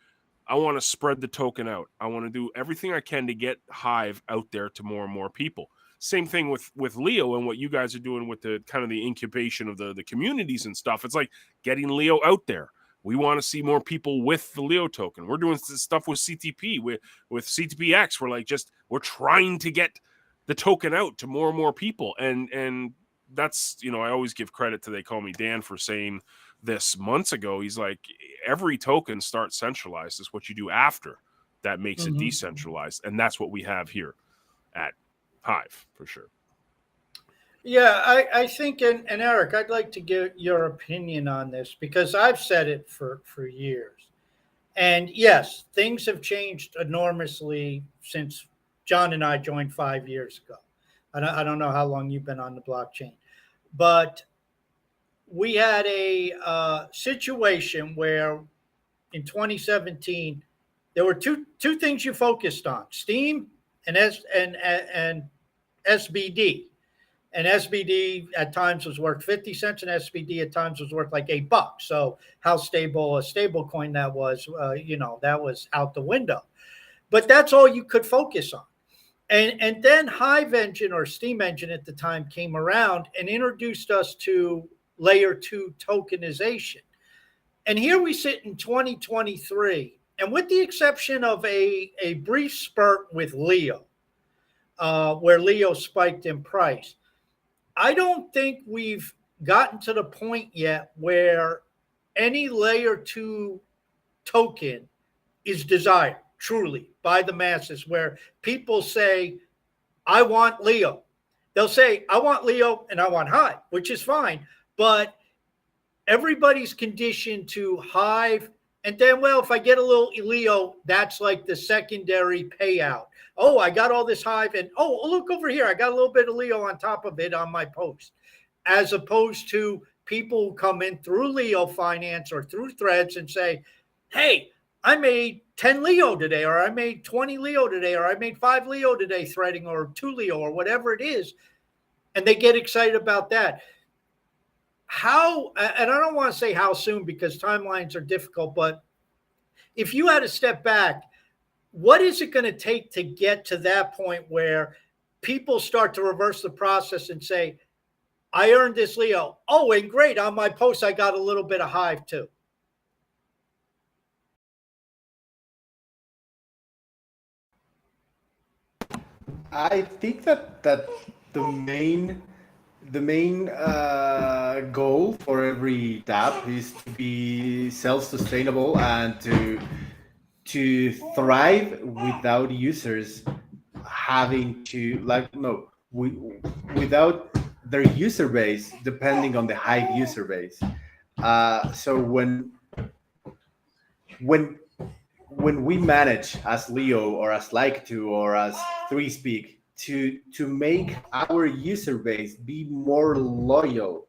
I want to spread the token out. I want to do everything I can to get Hive out there to more and more people. Same thing with Leo and what you guys are doing with the kind of the incubation of the communities and stuff. It's like getting Leo out there. We want to see more people with the Leo token. We're doing stuff with CTP, with CTPX. We're trying to get the token out to more and more people. And that's, I always give credit to, they call me Dan, for saying this months ago. He's like, every token starts centralized. Is what you do after that makes it decentralized. And that's what we have here at Hive, for sure. Yeah, I think, and Eric, I'd like to get your opinion on this, because I've said it for years. And yes, things have changed enormously since John and I joined 5 years ago. I don't know how long you've been on the blockchain, but we had a situation where in 2017, there were two things you focused on: Steem and SBD. And SBD at times was worth 50 cents, and SBD at times was worth like $8. So how stable a stable coin that was, that was out the window. But that's all you could focus on. And then Hive Engine, or Steam Engine at the time, came around and introduced us to layer 2 tokenization. And here we sit in 2023, and with the exception of a brief spurt with Leo, where Leo spiked in price, I don't think we've gotten to the point yet where any layer 2 token is desired truly by the masses, where people say, I want Leo. They'll say, I want Leo and I want Hive, which is fine. But everybody's conditioned to Hive. And then, well, if I get a little Leo, that's like the secondary payout. Oh, I got all this Hive, and oh, look over here, I got a little bit of Leo on top of it on my post. As opposed to people who come in through Leo Finance or through Threads and say, hey, I made 10 Leo today, or I made 20 Leo today, or I made 5 Leo today threading, or 2 Leo, or whatever it is. And they get excited about that. How, and I don't want to say how soon because timelines are difficult, but if you had to step back, what is it going to take to get to that point where people start to reverse the process and say, I earned this Leo. Oh, and great, on my post, I got a little bit of Hive too. I think that the main goal for every dApp is to be self-sustainable and to thrive without users having to without their user base depending on the Hive user base. So when we manage as Leo or as Like2 or as 3Speak to make our user base be more loyal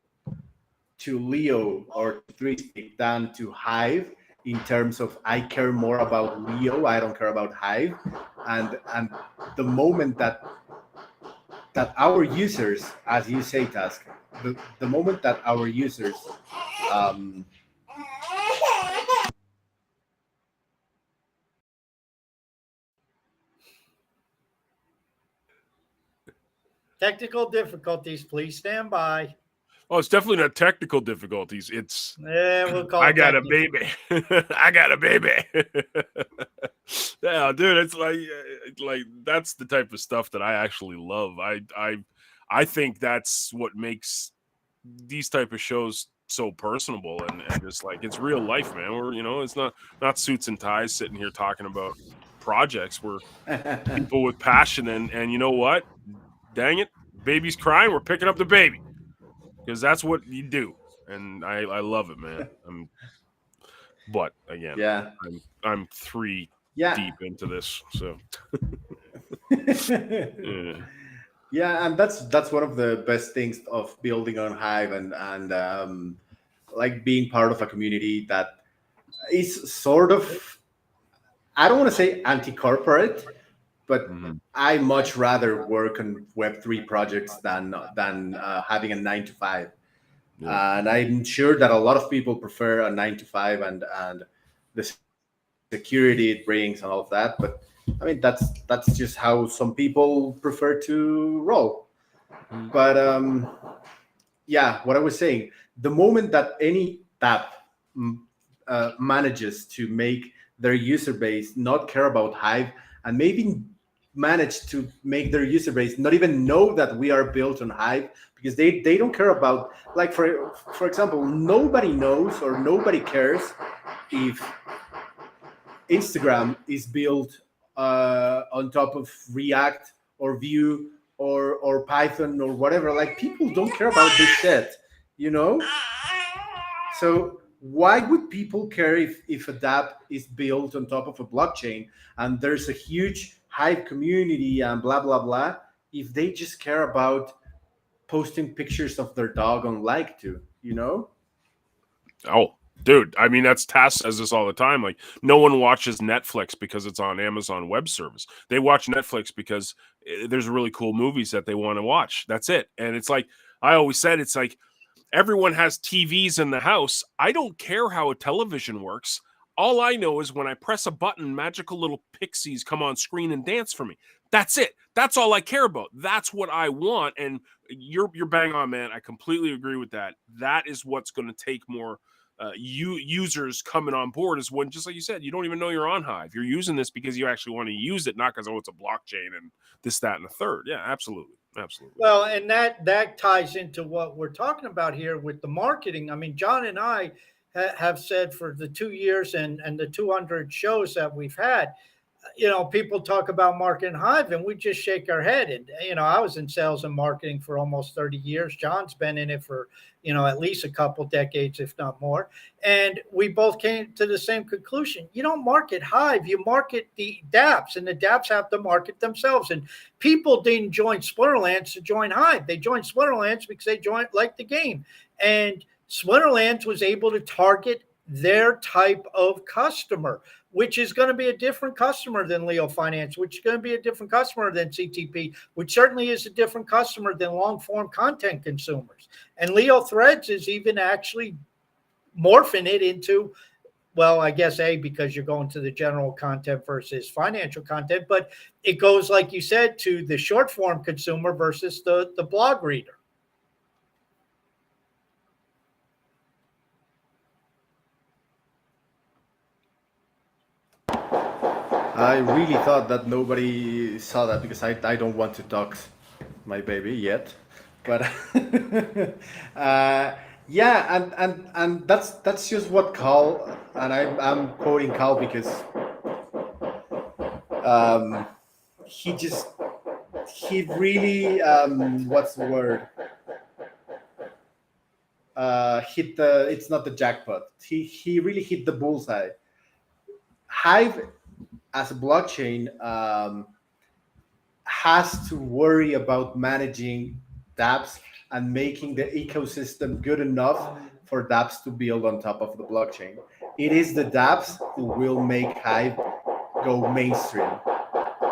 to Leo or 3Speak than to Hive, in terms of I care more about Leo, I don't care about Hive, and the moment that our users, as you say, Task, the moment that our users Technical difficulties, please stand by. Oh, it's definitely not technical difficulties. It's we'll call I got a baby. I got a baby. Yeah, dude, it's like that's the type of stuff that I actually love. I think that's what makes these type of shows so personable and just like it's real life, man. We're it's not suits and ties sitting here talking about projects. We're people with passion and you know what? Dang it, baby's crying. We're picking up the baby. Because that's what you do, and I love it, man. But again, Yeah. I'm three Yeah. deep into this, so yeah. Yeah, and that's one of the best things of building on Hive, and like being part of a community that is sort of, I don't want to say anti-corporate, but Mhm. I much rather work on Web3 projects than having a 9 to 5. Yeah. And I'm sure that a lot of people prefer a 9 to 5 and the security it brings and all of that. But I mean, that's just how some people prefer to roll. Mhm. But yeah, what I was saying, the moment that any app manages to make their user base not care about Hive, and maybe manage to make their user base not even know that we are built on Hive, because they don't care about, like, for example, nobody knows or nobody cares if Instagram is built on top of React or Vue or Python or whatever. Like, people don't care about this shit, you know. So why would people care if a dApp is built on top of a blockchain and there's a huge Hive community and blah blah blah, if they just care about posting pictures of their dog on like to, you know? Oh, dude, I mean, that's Tass says this all the time. Like, no one watches Netflix because it's on Amazon Web Service. They watch Netflix because there's really cool movies that they want to watch. That's it. And it's like I always said, it's like everyone has TVs in the house. I don't care how a television works. All I know is when I press a button, magical little pixies come on screen and dance for me. That's it. That's all I care about. That's what I want. And you're bang on, man. I completely agree with that. That is what's going to take more users coming on board, is when, just like you said, you don't even know you're on Hive. You're using this because you actually want to use it, not because, oh, it's a blockchain and this, that, and the third. Yeah, absolutely. Absolutely. Well, and that ties into what we're talking about here with the marketing. I mean, John and I have said for the 2 years and the 200 shows that we've had, people talk about marketing Hive and we just shake our head. And, I was in sales and marketing for almost 30 years. John's been in it for, at least a couple decades, if not more. And we both came to the same conclusion. You don't market Hive, you market the dApps, and the dApps have to market themselves. And people didn't join Splinterlands to join Hive. They joined Splinterlands because they like the game. And Splinterlands was able to target their type of customer, which is going to be a different customer than Leo Finance, which is going to be a different customer than CTP, which certainly is a different customer than long-form content consumers. And Leo Threads is even actually morphing it into, well, I guess because you're going to the general content versus financial content, but it goes, like you said, to the short-form consumer versus the blog reader. I really thought that nobody saw that because I don't want to dox my baby yet, but yeah, and that's just what Carl, and I'm quoting Carl because um, he really what's the word, hit the, it's not the jackpot, he really hit the bullseye. Hive as a blockchain has to worry about managing dApps and making the ecosystem good enough for dApps to build on top of the blockchain. It is the dApps who will make Hive go mainstream.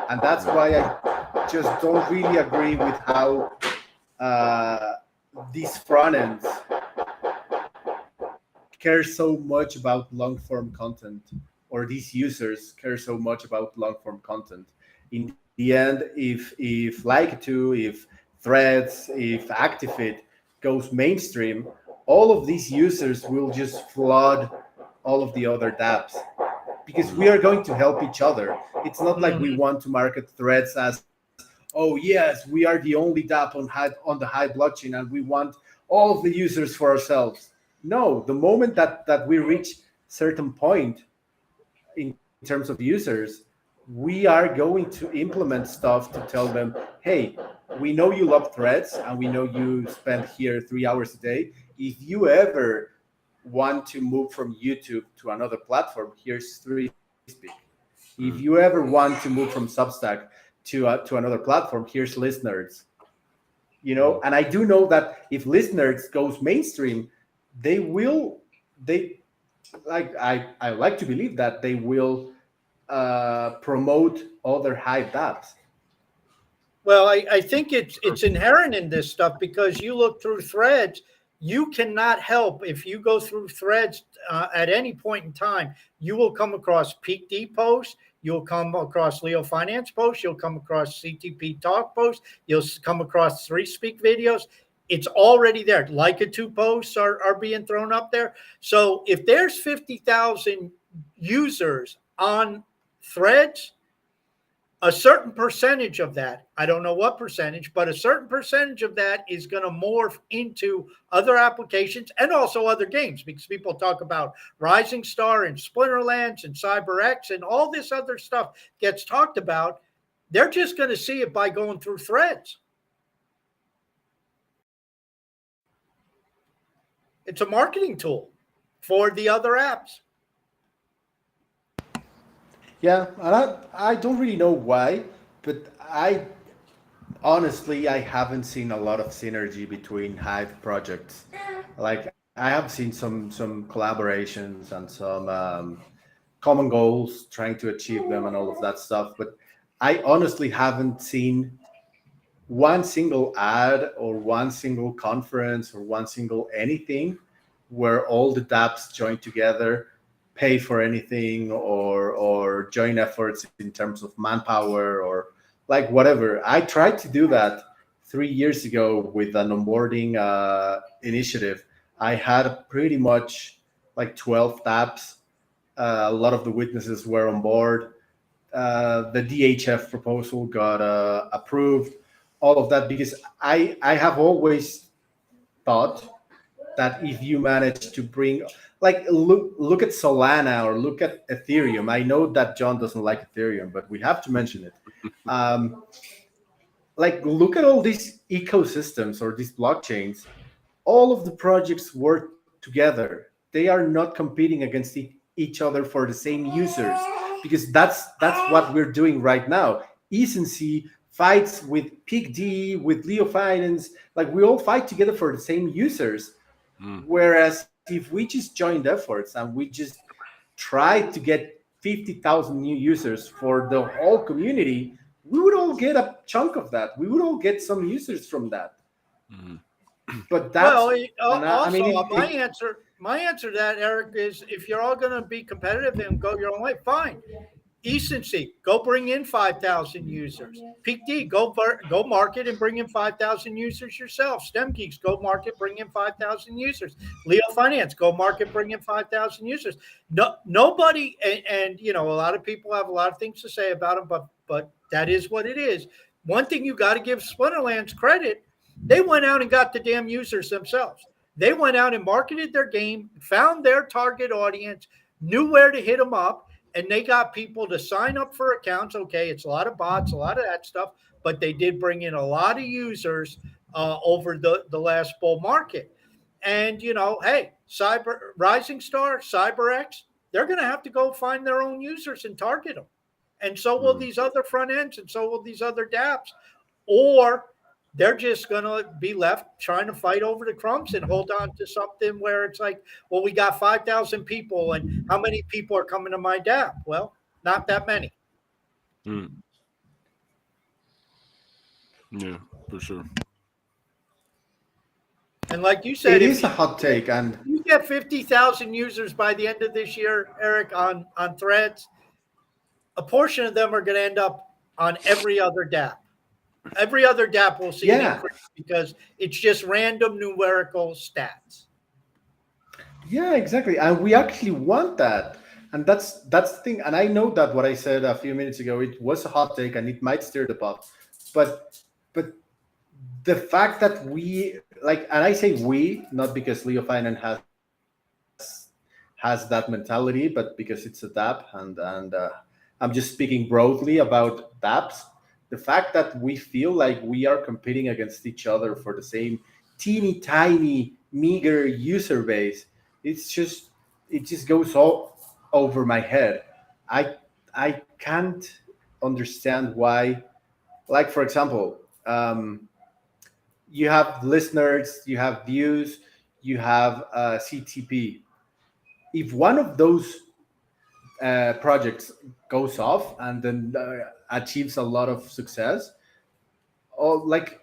And that's why I just don't really agree with how these front ends care so much about long form content, or these users care so much about long form content. In the end, if Like2, if Threads, if Actifit goes mainstream, all of these users will just flood all of the other dApps because we are going to help each other. It's not like we want to market Threads as, oh yes, we are the only dApp on the Hive blockchain and we want all of the users for ourselves. No, the moment that we reach certain point in terms of users, we are going to implement stuff to tell them, hey, we know you love Threads and we know you spend here 3 hours a day. If you ever want to move from YouTube to another platform, here's 3Speak. If you Mm. ever want to move from Substack to another platform, here's Listeners. Mm. And I do know that if Listeners goes mainstream, they will they like I like to believe that they will promote other hype apps. Well, I think Sure. it's inherent in this stuff because you look through threads, you cannot help if you go through threads at any point in time, you will come across Peak D posts, you'll come across Leo Finance posts, you'll come across CTP Talk posts, you'll come across Three Speak videos. It's already there. Like a two posts are being thrown up there. So if there's 50,000 users on threads, a certain percentage of that, I don't know what percentage, but a certain percentage of that is going to morph into other applications and also other games, because people talk about Rising Star and Splinterlands and CyberX and all this other stuff gets talked about. They're just going to see it by going through threads. It's a marketing tool for the other apps. Yeah, and I don't really know why, but I honestly I haven't seen a lot of synergy between Hive projects. Like I have seen some collaborations and some common goals, trying to achieve them and all of that stuff. But I honestly haven't seen one single ad or one single conference or one single anything where all the dApps join together, pay for anything, or join efforts in terms of manpower or like whatever. I tried to do that 3 years ago with an onboarding initiative. I had pretty much like 12 dApps. A lot of the witnesses were on board. The DHF proposal got approved. All of that because I have always thought that if you manage to bring like look at Solana or look at Ethereum. I know that John doesn't like Ethereum, but we have to mention it. Um, like look at all these ecosystems or these blockchains. All of the projects work together. They are not competing against each other for the same users because that's what we're doing right now. Ecency fights with PICD, with Leo Finance. Like we all fight together for the same users. Mm. Whereas if we just joined efforts and we just tried to get 50,000 new users for the whole community, we would all get a chunk of that. We would all get some users from that. Mm. But that's, Well, and I also mean, my answer to that, Eric, is if you're all going to be competitive and go your own way, fine. Ecency, go bring in 5,000 users. Peak D, go market and bring in 5,000 users yourself. STEM Geeks, go market, bring in 5,000 users. Leo Finance, go market, bring in 5,000 users. No, nobody, and you know, a lot of people have a lot of things to say about them, but that is what it is. One thing you got to give Splinterlands credit, they went out and got the damn users themselves. They went out and marketed their game, found their target audience, knew where to hit them up, and they got people to sign up for accounts. Okay, it's a lot of bots, a lot of that stuff, but they did bring in a lot of users over the last bull market. And, you know, hey, Rising Star, CyberX, they're going to have to go find their own users and target them. And so will Mm. these other front ends, and so will these other dApps. Or they're just going to be left trying to fight over the crumbs and hold on to something where it's like, well, we got 5,000 people, and how many people are coming to my dApp? Well, not that many. Mm. Yeah, for sure. And like you said, it if is a hot take, and you get 50,000 users by the end of this year, Eric, on Threads, a portion of them are going to end up on every other dApp. Every other dApp will see an yeah, increase because it's just random numerical stats. yeah, exactly. And we actually want that. And that's the thing. And I know that what I said a few minutes ago, it was a hot take and it might stir the pot. But the fact that we like, and I say we, not because Leo Finance has that mentality, but because it's a dApp, and I'm just speaking broadly about dApps. The fact that we feel like we are competing against each other for the same teeny tiny meager user base it's just it just goes all over my head. I can't understand why. Like for example, you have listeners, you have views, you have CTP. If one of those projects goes off and then achieves a lot of success, like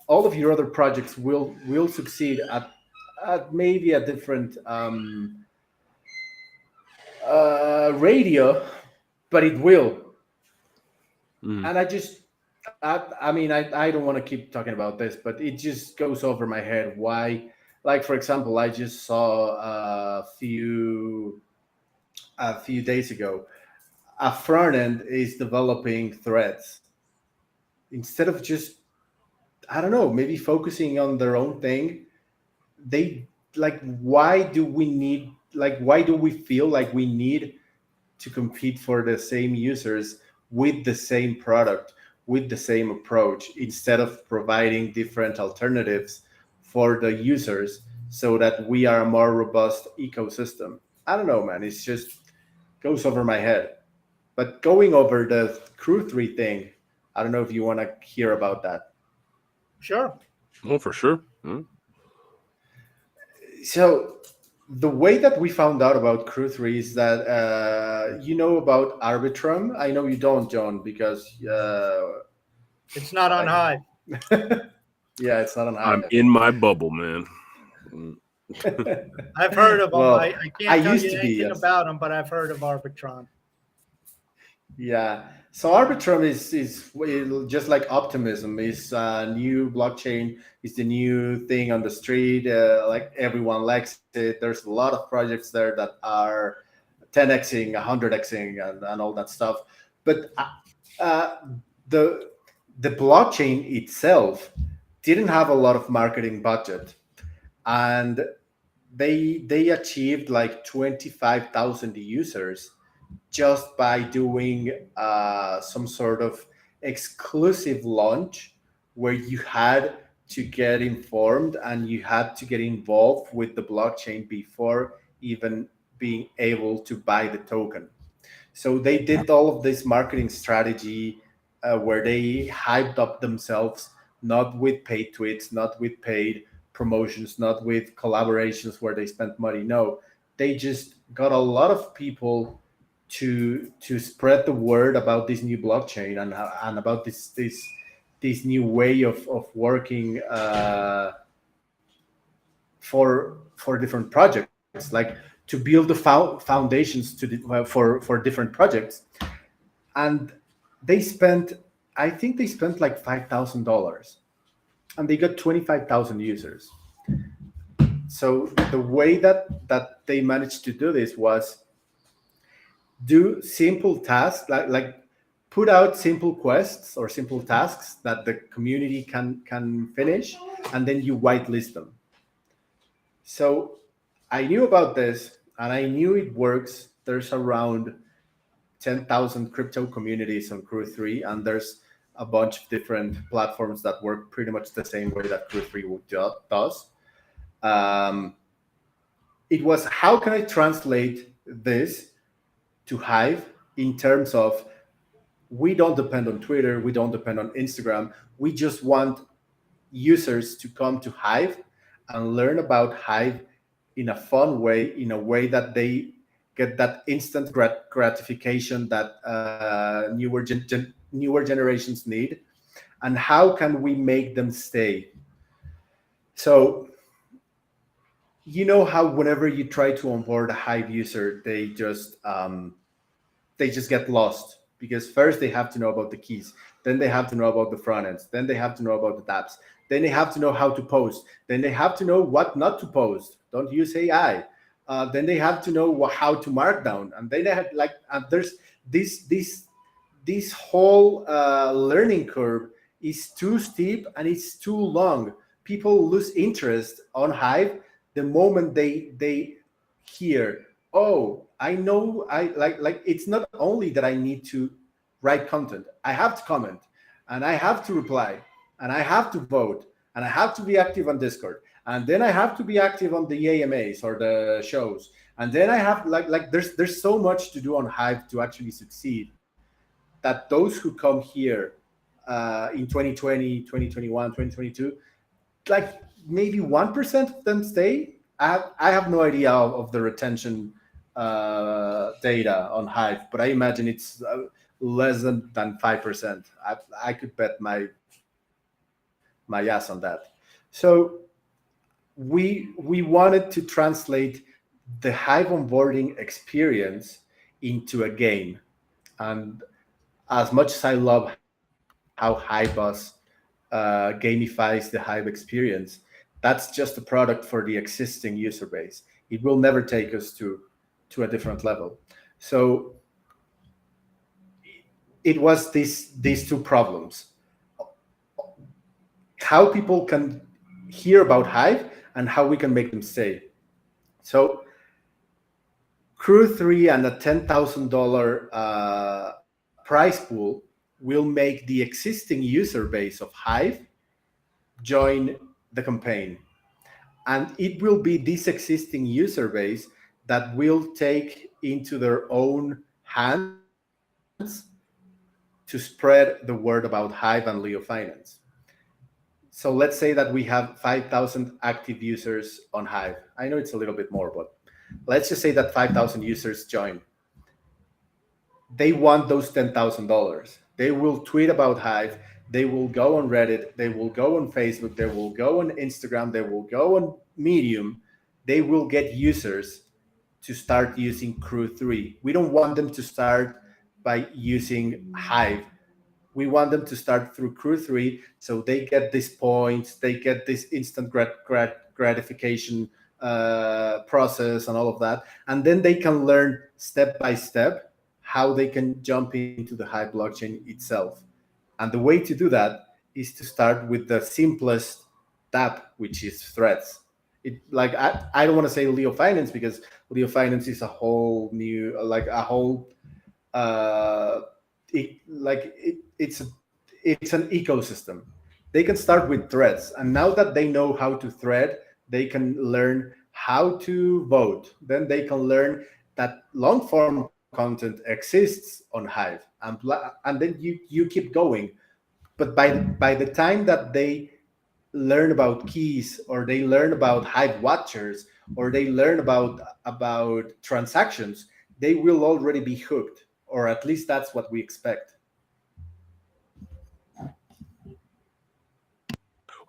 all of your other projects will succeed at maybe a different radio, but it will. Mm. And I mean, I don't want to keep talking about this, but it just goes over my head. Why? Like for example, I just saw a few days ago, a front end is developing threads instead of just, I don't know, maybe focusing on their own thing. They like, why do we feel like we need to compete for the same users with the same product, with the same approach, instead of providing different alternatives for the users so that we are a more robust ecosystem? I don't know, man. It's just goes over my head. But going over the Crew 3 thing, I don't know if you want to hear about that. Sure. Oh, for sure. Mm. So the way that we found out about Crew 3 is that you know about Arbitrum. I know you don't, John, because It's not on Hive. yeah, it's not on I'm Hive. in my bubble, man. Mm. I've heard of them. Well, I I can't tell used you to be, anything yes. about them, but I've heard of Arbitron. Yeah. So Arbitrum is well, just like Optimism is a new blockchain. It's the new thing on the street. Like everyone likes it. There's a lot of projects there that are 10xing, 100xing, and all that stuff. But uh, the the blockchain itself didn't have a lot of marketing budget, and they achieved like 25,000 users just by doing some sort of exclusive launch where you had to get informed and you had to get involved with the blockchain before even being able to buy the token. So they did all of this marketing strategy where they hyped up themselves, not with paid tweets, not with paid promotions, not with collaborations where they spent money. No, they just got a lot of people to spread the word about this new blockchain and about this new way of working for different projects, like to build the foundations for different projects. And they spent, I think they spent like $5,000, and they got 25,000 users. So the way that they managed to do this was do simple tasks, like put out simple quests or simple tasks that the community can finish, and then you whitelist them. So I knew about this, and I knew it works. There's around 10,000 crypto communities on Crew 3, and there's a bunch of different platforms that work pretty much the same way that Crew 3 does. Um, it was, how can I translate this to Hive in terms of, we don't depend on Twitter, we don't depend on Instagram. We just want users to come to Hive and learn about Hive in a fun way, in a way that they get that instant gratification that newer generations need. And how can we make them stay? So you know how whenever you try to onboard a Hive user, they just get lost, because first they have to know about the keys, then they have to know about the front ends, then they have to know about the dApps, then they have to know how to post, then they have to know what not to post. Don't use AI. Then they have to know how to markdown, and then they have there's this whole learning curve is too steep and it's too long. People lose interest on Hive the moment they hear, oh, I know, I like it's not only that I need to write content, I have to comment, and I have to reply, and I have to vote, and I have to be active on Discord, and then I have to be active on the AMAs or the shows, and then I have like there's so much to do on Hive to actually succeed, that those who come here in 2020, 2021, 2022, like maybe 1% of them stay. I have no idea of the retention data on Hive, but I imagine it's less than 5%. I could bet my ass on that. So we wanted to translate the Hive onboarding experience into a game. And as much as I love how Hivebus gamifies the Hive experience, that's just a product for the existing user base. It will never take us to a different level. So it was these two problems: how people can hear about Hive and how we can make them stay. So Crew 3 and a $10,000 prize pool will make the existing user base of Hive join the campaign. And it will be this existing user base that will take into their own hands to spread the word about Hive and Leo Finance. So let's say that we have 5,000 active users on Hive. I know it's a little bit more, but let's just say that 5,000 users join. They want those $10,000. They will tweet about Hive. They will go on Reddit. They will go on Facebook. They will go on Instagram. They will go on Medium. They will get users to start using Crew 3. We don't want them to start by using Hive. We want them to start through Crew 3, so they get these points, they get this instant gratification process and all of that, and then they can learn step by step how they can jump into the Hive blockchain itself. And the way to do that is to start with the simplest tap, which is threads. I don't want to say Leo Finance, because Leo Finance is a whole new, it's an ecosystem. They can start with threads, and now that they know how to thread, they can learn how to vote. Then they can learn that long form content exists on Hive, and then you keep going. But by the time that they learn about keys, or they learn about Hive watchers, or they learn about transactions, they will already be hooked, or at least that's what we expect.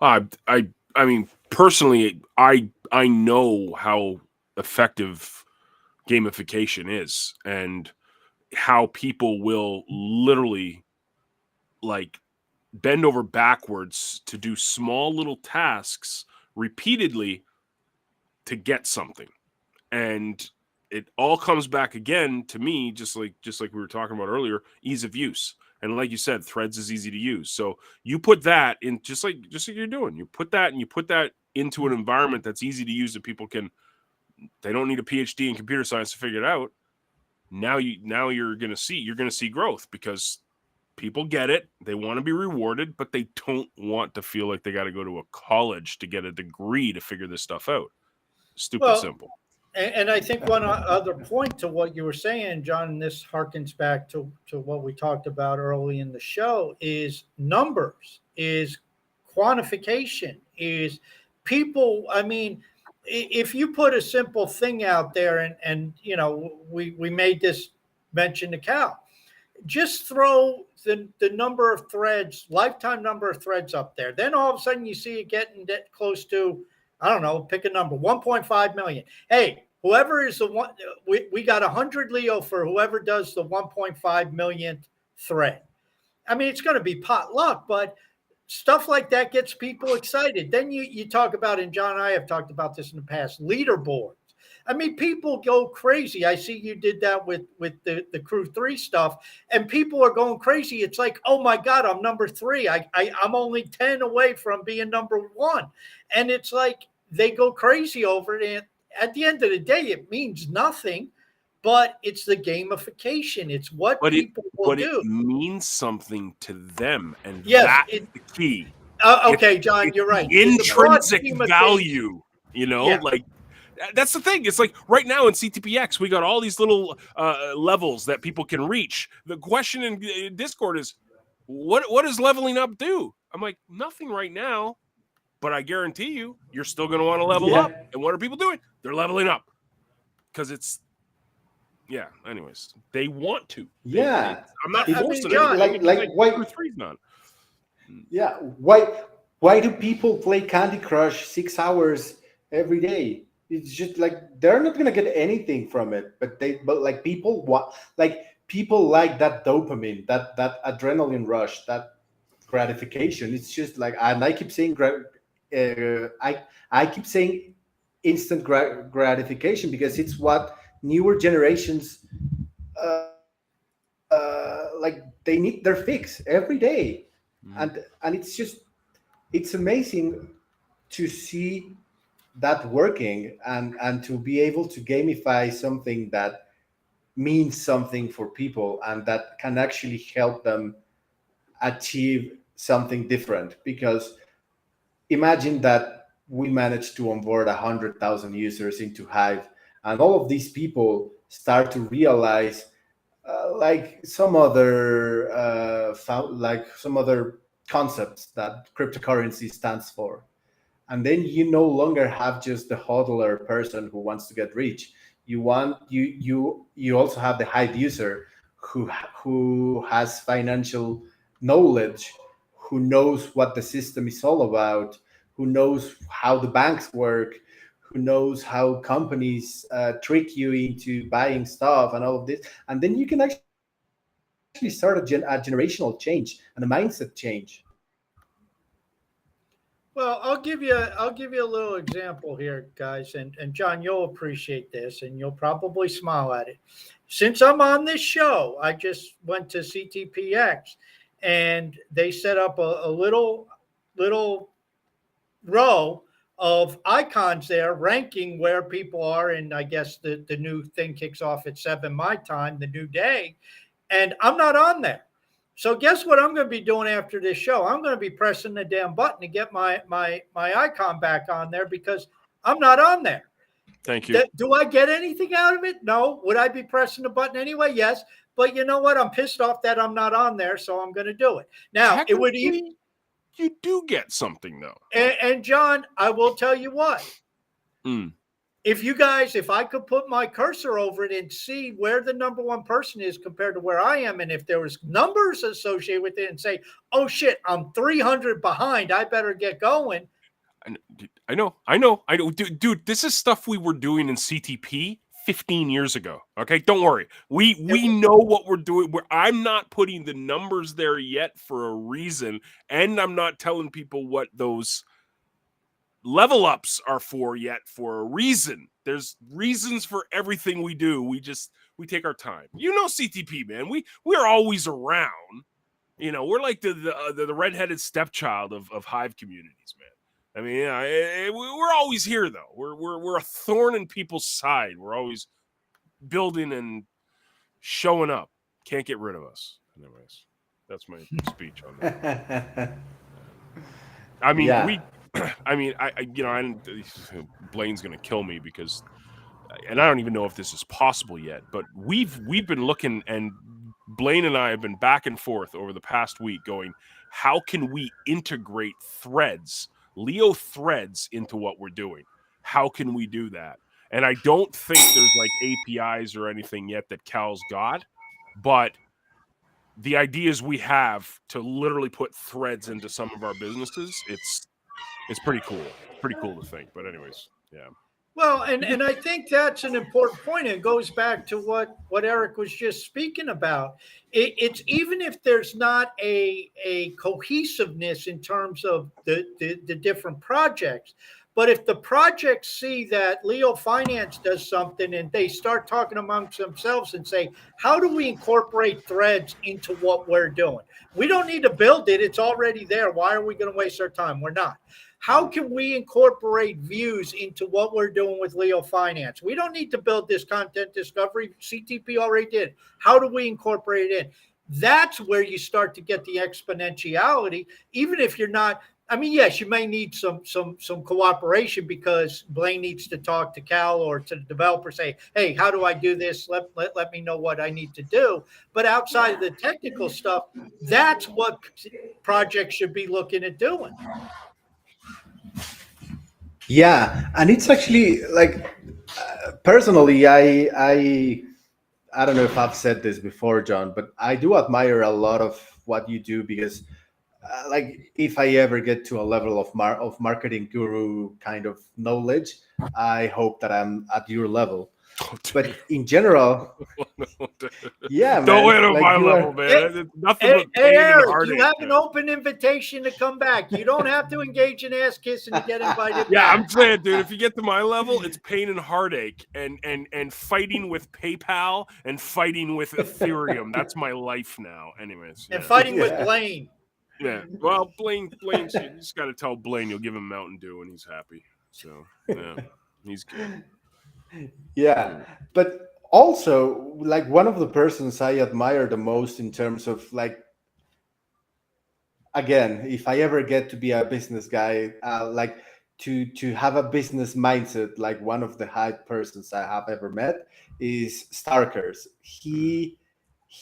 I mean, personally, I know how effective gamification is, and how people will literally bend over backwards to do small little tasks repeatedly to get something. And it all comes back again to me, just like we were talking about earlier, ease of use. And like you said, Threads is easy to use. So you put that in, just like you're doing. You put that into an environment that's easy to use, that people can. They don't need a PhD in computer science to figure it out. Now you're gonna see growth, because people get it. They want to be rewarded, but they don't want to feel like they got to go to a college to get a degree to figure this stuff out. Simple. And I think one other point to what you were saying, John, and this harkens back to what we talked about early in the show, is numbers, is quantification, is people. I mean, if you put a simple thing out there, and you know, we made this mention to Cal, just throw the number of threads, lifetime number of threads up there. Then all of a sudden you see it getting close to, I don't know, pick a number, 1.5 million. Hey, whoever is the one, we got 100 Leo for whoever does the 1.5 millionth thread. I mean, it's going to be pot luck, but stuff like that gets people excited. Then you talk about, and John and I have talked about this in the past, leaderboards. I mean, people go crazy. I see you did that with the Crew 3 stuff, and people are going crazy. It's like, oh my God, I'm number 3. I'm only 10 away from being number 1. And it's like they go crazy over it. And at the end of the day, it means nothing, but it's the gamification. It's what people will do. It means something to them, and yes, that's the key. Okay, John, you're right. The In the broad intrinsic scheme of value, Yeah. like that's the thing. It's like right now in CTPX, we got all these little levels that people can reach. The question in Discord is, what does leveling up do? I'm like, nothing right now, but I guarantee you're still going to want to level up. And what are people doing? They're leveling up because it's, anyways, they want to. Yeah. I'm not forcing John, anything. like why? 3's not. Yeah. Why do people play Candy Crush 6 hours every day? It's just like they're not gonna get anything from it, but like people like that dopamine, that adrenaline rush, that gratification. It's just like, and I keep saying I keep saying instant gratification because it's what newer generations like they need their fix every day. And it's amazing to see that working and to be able to gamify something that means something for people and that can actually help them achieve something different. Because imagine that we managed to onboard 100,000 users into Hive, and all of these people start to realize like some other concepts that cryptocurrency stands for. And then you no longer have just the hodler person who wants to get rich. You also have the Hive user who has financial knowledge, who knows what the system is all about, who knows how the banks work, who knows how companies trick you into buying stuff and all of this. And then you can actually start a generational change and a mindset change. Well, I'll give you a little example here, guys, and John, you'll appreciate this, and you'll probably smile at it. Since I'm on this show, I just went to CTPX, and they set up a little row of icons there, ranking where people are, and I guess the new thing kicks off at 7 my time, the new day, and I'm not on there. So guess what I'm going to be doing after this show? I'm going to be pressing the damn button to get my icon back on there because I'm not on there. Thank you. Do I get anything out of it? No. Would I be pressing the button anyway? Yes. But you know what? I'm pissed off that I'm not on there, so I'm going to do it. Now, it would even... You do get something, though. And John, I will tell you what. If I could put my cursor over it and see where the number one person is compared to where I am, and if there was numbers associated with it and say, oh shit, I'm 300 behind, I better get going. I know. Dude, this is stuff we were doing in CTP 15 years ago. Okay, don't worry. We know what we're doing. I'm not putting the numbers there yet for a reason, and I'm not telling people what those level ups are for yet for a reason. There's reasons for everything we do. We take our time. CTP, man. We're always around. We're like the redheaded stepchild of Hive communities, man. I mean, we're always here though. We're a thorn in people's side. We're always building and showing up. Can't get rid of us. Anyways, that's my speech on that. I mean, Blaine's going to kill me because, and I don't even know if this is possible yet, but we've been looking, and Blaine and I have been back and forth over the past week going, how can we integrate threads, Leo threads, into what we're doing? How can we do that? And I don't think there's like APIs or anything yet that Cal's got, but the ideas we have to literally put threads into some of our businesses, it's pretty cool. It's pretty cool to think. But anyways, yeah. Well, and I think that's an important point. It goes back to what Eric was just speaking about. It's even if there's not a cohesiveness in terms of the different projects, but if the projects see that Leo Finance does something and they start talking amongst themselves and say, how do we incorporate threads into what we're doing? We don't need to build it. It's already there. Why are we going to waste our time? We're not. How can we incorporate views into what we're doing with Leo Finance? We don't need to build this content discovery. CTP already did. How do we incorporate it in? That's where you start to get the exponentiality, even if you're not I mean, yes, you may need some cooperation because Blaine needs to talk to Cal or to the developer, say, hey, how do I do this? Let me know what I need to do. But outside of the technical stuff, that's what projects should be looking at doing. Yeah, and it's actually like personally, I don't know if I've said this before, John, but I do admire a lot of what you do because, like, if I ever get to a level of marketing guru kind of knowledge, I hope that I'm at your level. But in general, yeah, Don't man, wait on like my you level, are. man. It's nothing Hey, but hey, pain and Eric, heartache. you have an man. open invitation to come back. You don't have to engage in ass kissing to get invited Yeah, back. I'm saying, dude, if you get to my level, it's pain and heartache and fighting with PayPal and fighting with Ethereum. That's my life now. Anyways, And yeah. fighting with Yeah. Blaine. Yeah. Well, Blaine's you just got to tell Blaine you'll give him Mountain Dew and he's happy. So, yeah. He's good. Yeah, but also like one of the persons I admire the most in terms of like, again, if I ever get to be a business guy, like to have a business mindset, like one of the high persons I have ever met is Starkers. He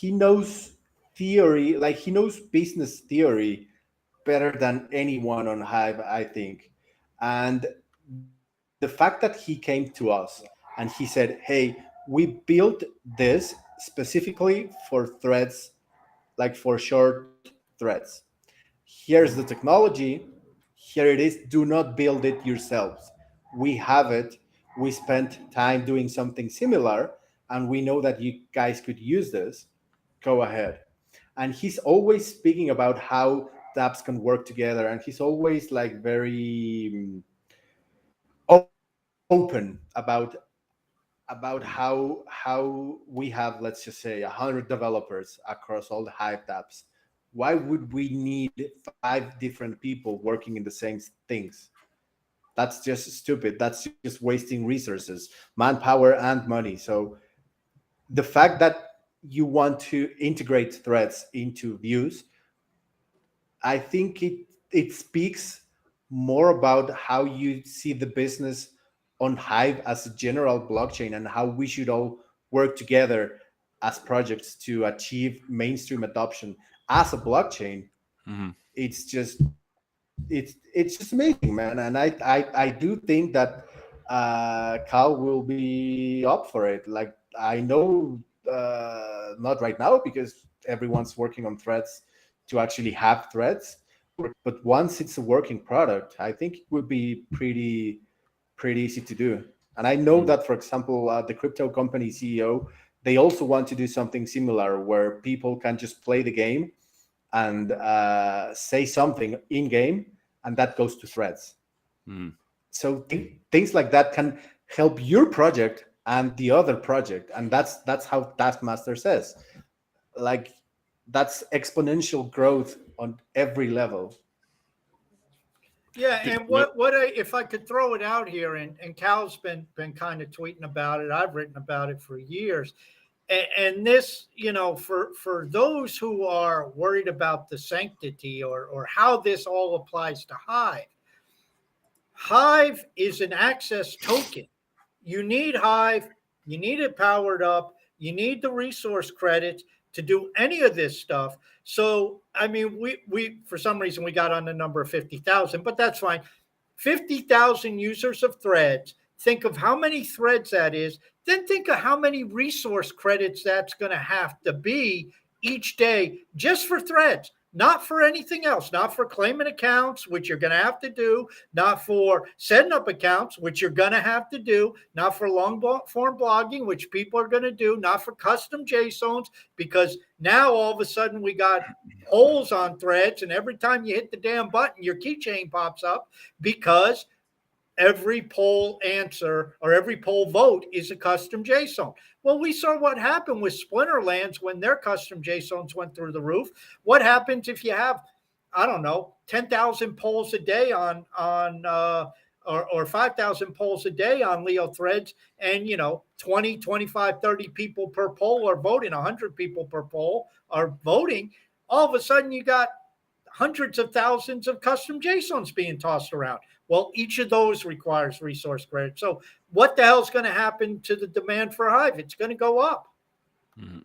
knows theory, like he knows business theory better than anyone on Hive, I think. And the fact that he came to us and he said, "Hey, we built this specifically for threads, like for short threads. Here's the technology. Here it is. Do not build it yourselves. We have it. We spent time doing something similar, and we know that you guys could use this. Go ahead." And he's always speaking about how dApps can work together, and he's always like very open about how we have, let's just say, 100 developers across all the Hive apps. Why would we need 5 different people working in the same things? That's just stupid. That's just wasting resources, manpower, and money. So the fact that you want to integrate threads into views, I think it speaks more about how you see the business on Hive as a general blockchain and how we should all work together as projects to achieve mainstream adoption as a blockchain. Mm-hmm. It's just it's just amazing, man. And I do think that Cal will be up for it. Like I know, not right now because everyone's working on threads to actually have threads. But once it's a working product, I think it would be pretty easy to do. And I know that, for example, the crypto company CEO, they also want to do something similar where people can just play the game and say something in game, and that goes to threads. Mm. So things like that can help your project and the other project, and that's how Taskmaster says. Like that's exponential growth on every level. Yeah, and what I, if I could throw it out here, and Cal's been kind of tweeting about it. I've written about it for years. And this, you know, for those who are worried about the sanctity or how this all applies to Hive, Hive is an access token. You need Hive, you need it powered up, you need the resource credits to do any of this stuff. So, I mean, we for some reason we got on the number of 50,000, but that's fine. 50,000 users of threads. Think of how many threads that is. Then think of how many resource credits that's going to have to be each day just for threads, not for anything else, not for claiming accounts, which you're going to have to do, not for setting up accounts, which you're going to have to do, not for long form blogging, which people are going to do, not for custom JSONs, because now all of a sudden we got polls on threads, and every time you hit the damn button, your keychain pops up because every poll answer or every poll vote is a custom JSON. Well, we saw what happened with Splinterlands when their custom JSONs went through the roof. What happens if you have, I don't know, 10,000 polls a day or 5,000 polls a day on Leo threads, and 20, 25, 30 people per poll are voting, 100 people per poll are voting. All of a sudden you got hundreds of thousands of custom JSONs being tossed around. Well, each of those requires resource credit. So what the hell's going to happen to the demand for Hive? It's going to go up. Mhm.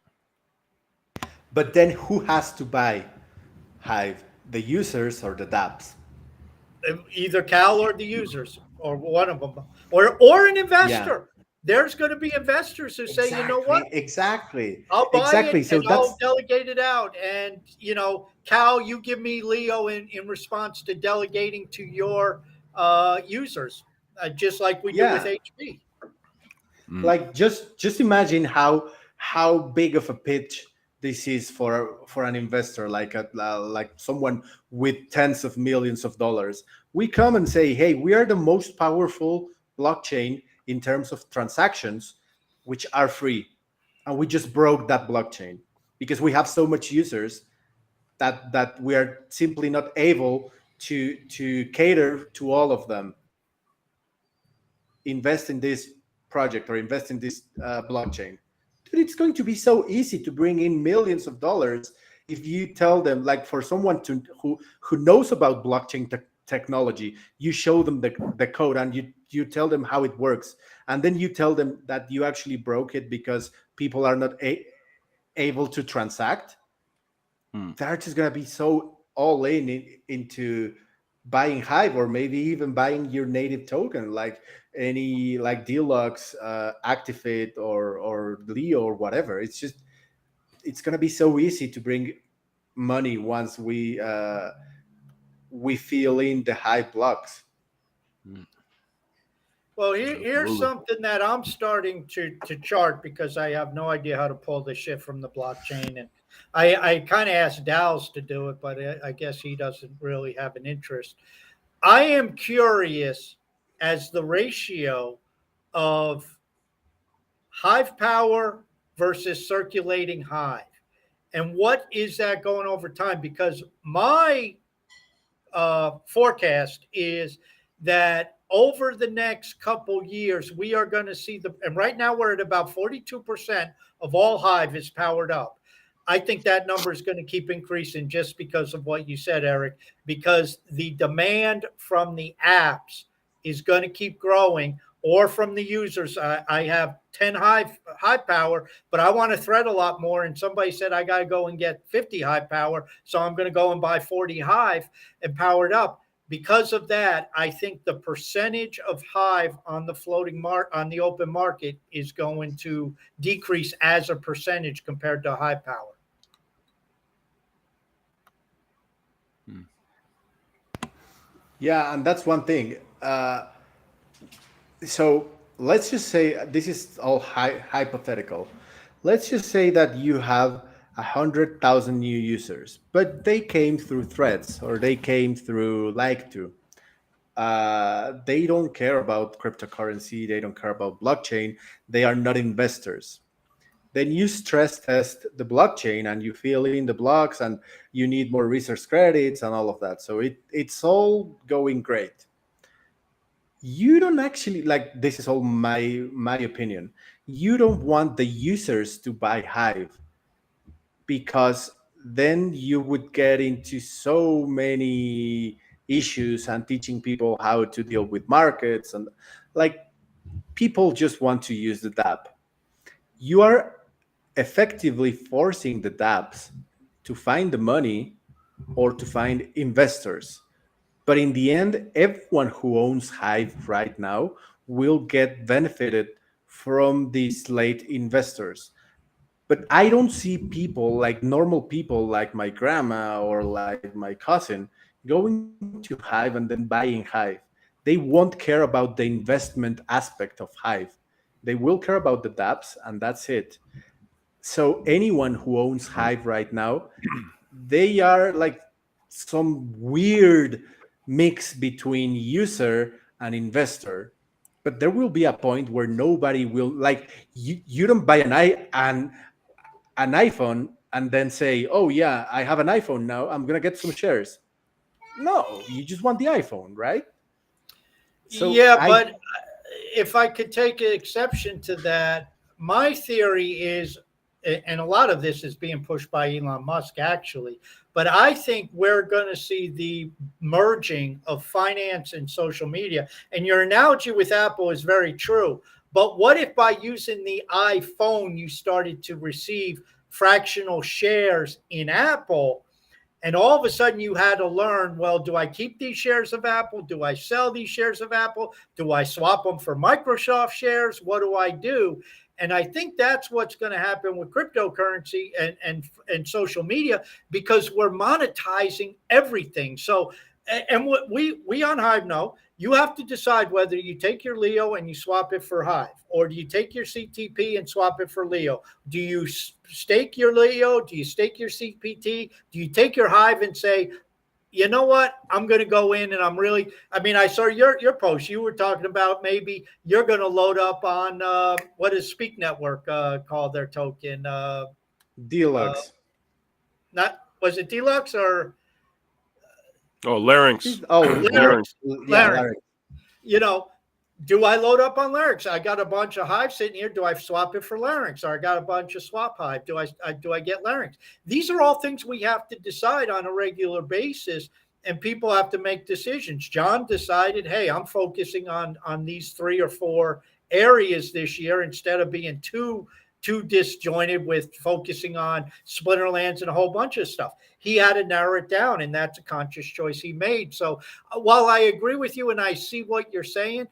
But then who has to buy Hive? The users or the dApps? Either Cal or the users, or one of them, or an Yeah, investor. There's going to be investors who say, you know what, exactly. I'll buy it So and I'll that's delegate it out. And, Cal, you give me Leo in response to delegating to your users, just like we do with yeah. HP. Mm. Like just imagine how big of a pitch this is for an investor, like someone with tens of millions of dollars. We come and say, hey, we are the most powerful blockchain in terms of transactions, which are free, and we just broke that blockchain because we have so much users that we are simply not able to cater to all of them. Invest in this project or invest in this blockchain. Dude, it's going to be so easy to bring in millions of dollars if you tell them, like, for someone who knows about blockchain technology, you show them the code and you tell them how it works, and then you tell them that you actually broke it because people are not able to transact. Mm. They're just gonna be so all into buying Hive, or maybe even buying your native token, like any like Deluxe, Activate, or Leo or whatever. It's gonna be so easy to bring money once we fill in the Hive blocks. Mm. Well, here's Absolutely. something that I'm starting to chart because I have no idea how to pull this shit from the blockchain. And I kind of asked Dow's to do it, but I guess he doesn't really have an interest. I am curious as the ratio of Hive power versus circulating Hive. And what is that going over time? Because my forecast is that over the next couple years, we are going to see and right now we're at about 42% of all Hive is powered up. I think that number is going to keep increasing just because of what you said, Eric, because the demand from the apps is going to keep growing, or from the users. I have 10 Hive power, but I want to thread a lot more. And somebody said I got to go and get 50 Hive power. So I'm going to go and buy 40 Hive and power it up. Because of that, I think the percentage of Hive on the on the open market is going to decrease as a percentage compared to Hive power. Mm. Yeah, and that's one thing. So let's just say, this is all hypothetical. Let's just say that you have 100,000 new users, but they came through threads or they came through like to. They don't care about cryptocurrency. They don't care about blockchain. They are not investors. Then you stress test the blockchain and you fill in the blocks and you need more research credits and all of that. So it's all going great. You don't actually, like, this is all my opinion, you don't want the users to buy Hive, because then you would get into so many issues and teaching people how to deal with markets, and like, people just want to use the dApp. You are effectively forcing the dApps to find the money or to find investors. But in the end, everyone who owns Hive right now will get benefited from these late investors. But I don't see people, like normal people like my grandma or like my cousin, going to Hive and then buying Hive. They won't care about the investment aspect of Hive. They will care about the dApps, and that's it. So anyone who owns Hive right now, they are like some weird mix between user and investor. But there will be a point where nobody will, like, you don't buy an iPhone and then say, oh yeah, I have an iPhone now, I'm gonna get some shares. No, you just want the iPhone, right? So Yeah, I but if I could take an exception to that, my theory is and a lot of this is being pushed by Elon Musk, actually. But I think we're going to see the merging of finance and social media. And your analogy with Apple is very true. But what if by using the iPhone, you started to receive fractional shares in Apple? And all of a sudden you had to learn, well, do I keep these shares of Apple? Do I sell these shares of Apple? Do I swap them for Microsoft shares? What do I do? And I think that's what's going to happen with cryptocurrency and social media, because we're monetizing everything. So, and what we on Hive know, you have to decide whether you take your Leo and you swap it for Hive, or do you take your CTP and swap it for Leo? Do you stake your Leo? Do you stake your CPT? Do you take your Hive and say, you know what, I'm going to go in and I saw your post. You were talking about maybe you're going to load up on what is Speak Network called their token? Deluxe. Was it Deluxe or? Oh, Larynx. Larynx. Larynx. You know, do I load up on Larynx? I got a bunch of Hive sitting here. Do I swap it for Larynx? Or I got a bunch of swap Hive. Do I get Larynx? These are all things we have to decide on a regular basis, and people have to make decisions. John decided, hey, I'm focusing on these 3 or 4 areas this year instead of being too disjointed with focusing on Splinterlands and a whole bunch of stuff. He had to narrow it down, and that's a conscious choice he made. So while I agree with you and I see what you're saying,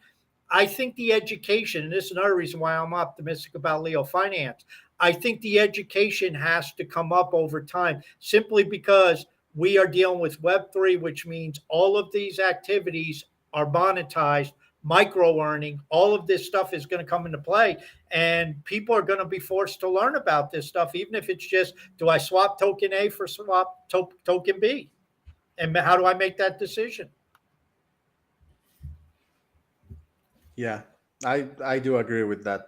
I think the education, and this is another reason why I'm optimistic about Leo Finance, I think the education has to come up over time, simply because we are dealing with Web3, which means all of these activities are monetized, micro earning, all of this stuff is going to come into play, and people are going to be forced to learn about this stuff, even if it's just, do I swap token A for swap token B? And how do I make that decision? Yeah, I do agree with that.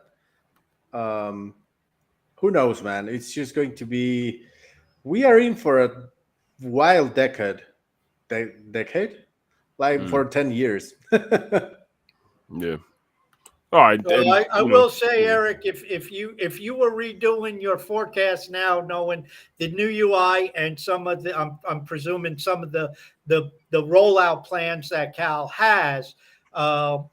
Who knows, man? It's just going to be. We are in for a wild decade, like for 10 years. Yeah. All right. Well, I will say, Eric, if you were redoing your forecast now, knowing the new UI and some of the, I'm presuming some of the rollout plans that Cal has,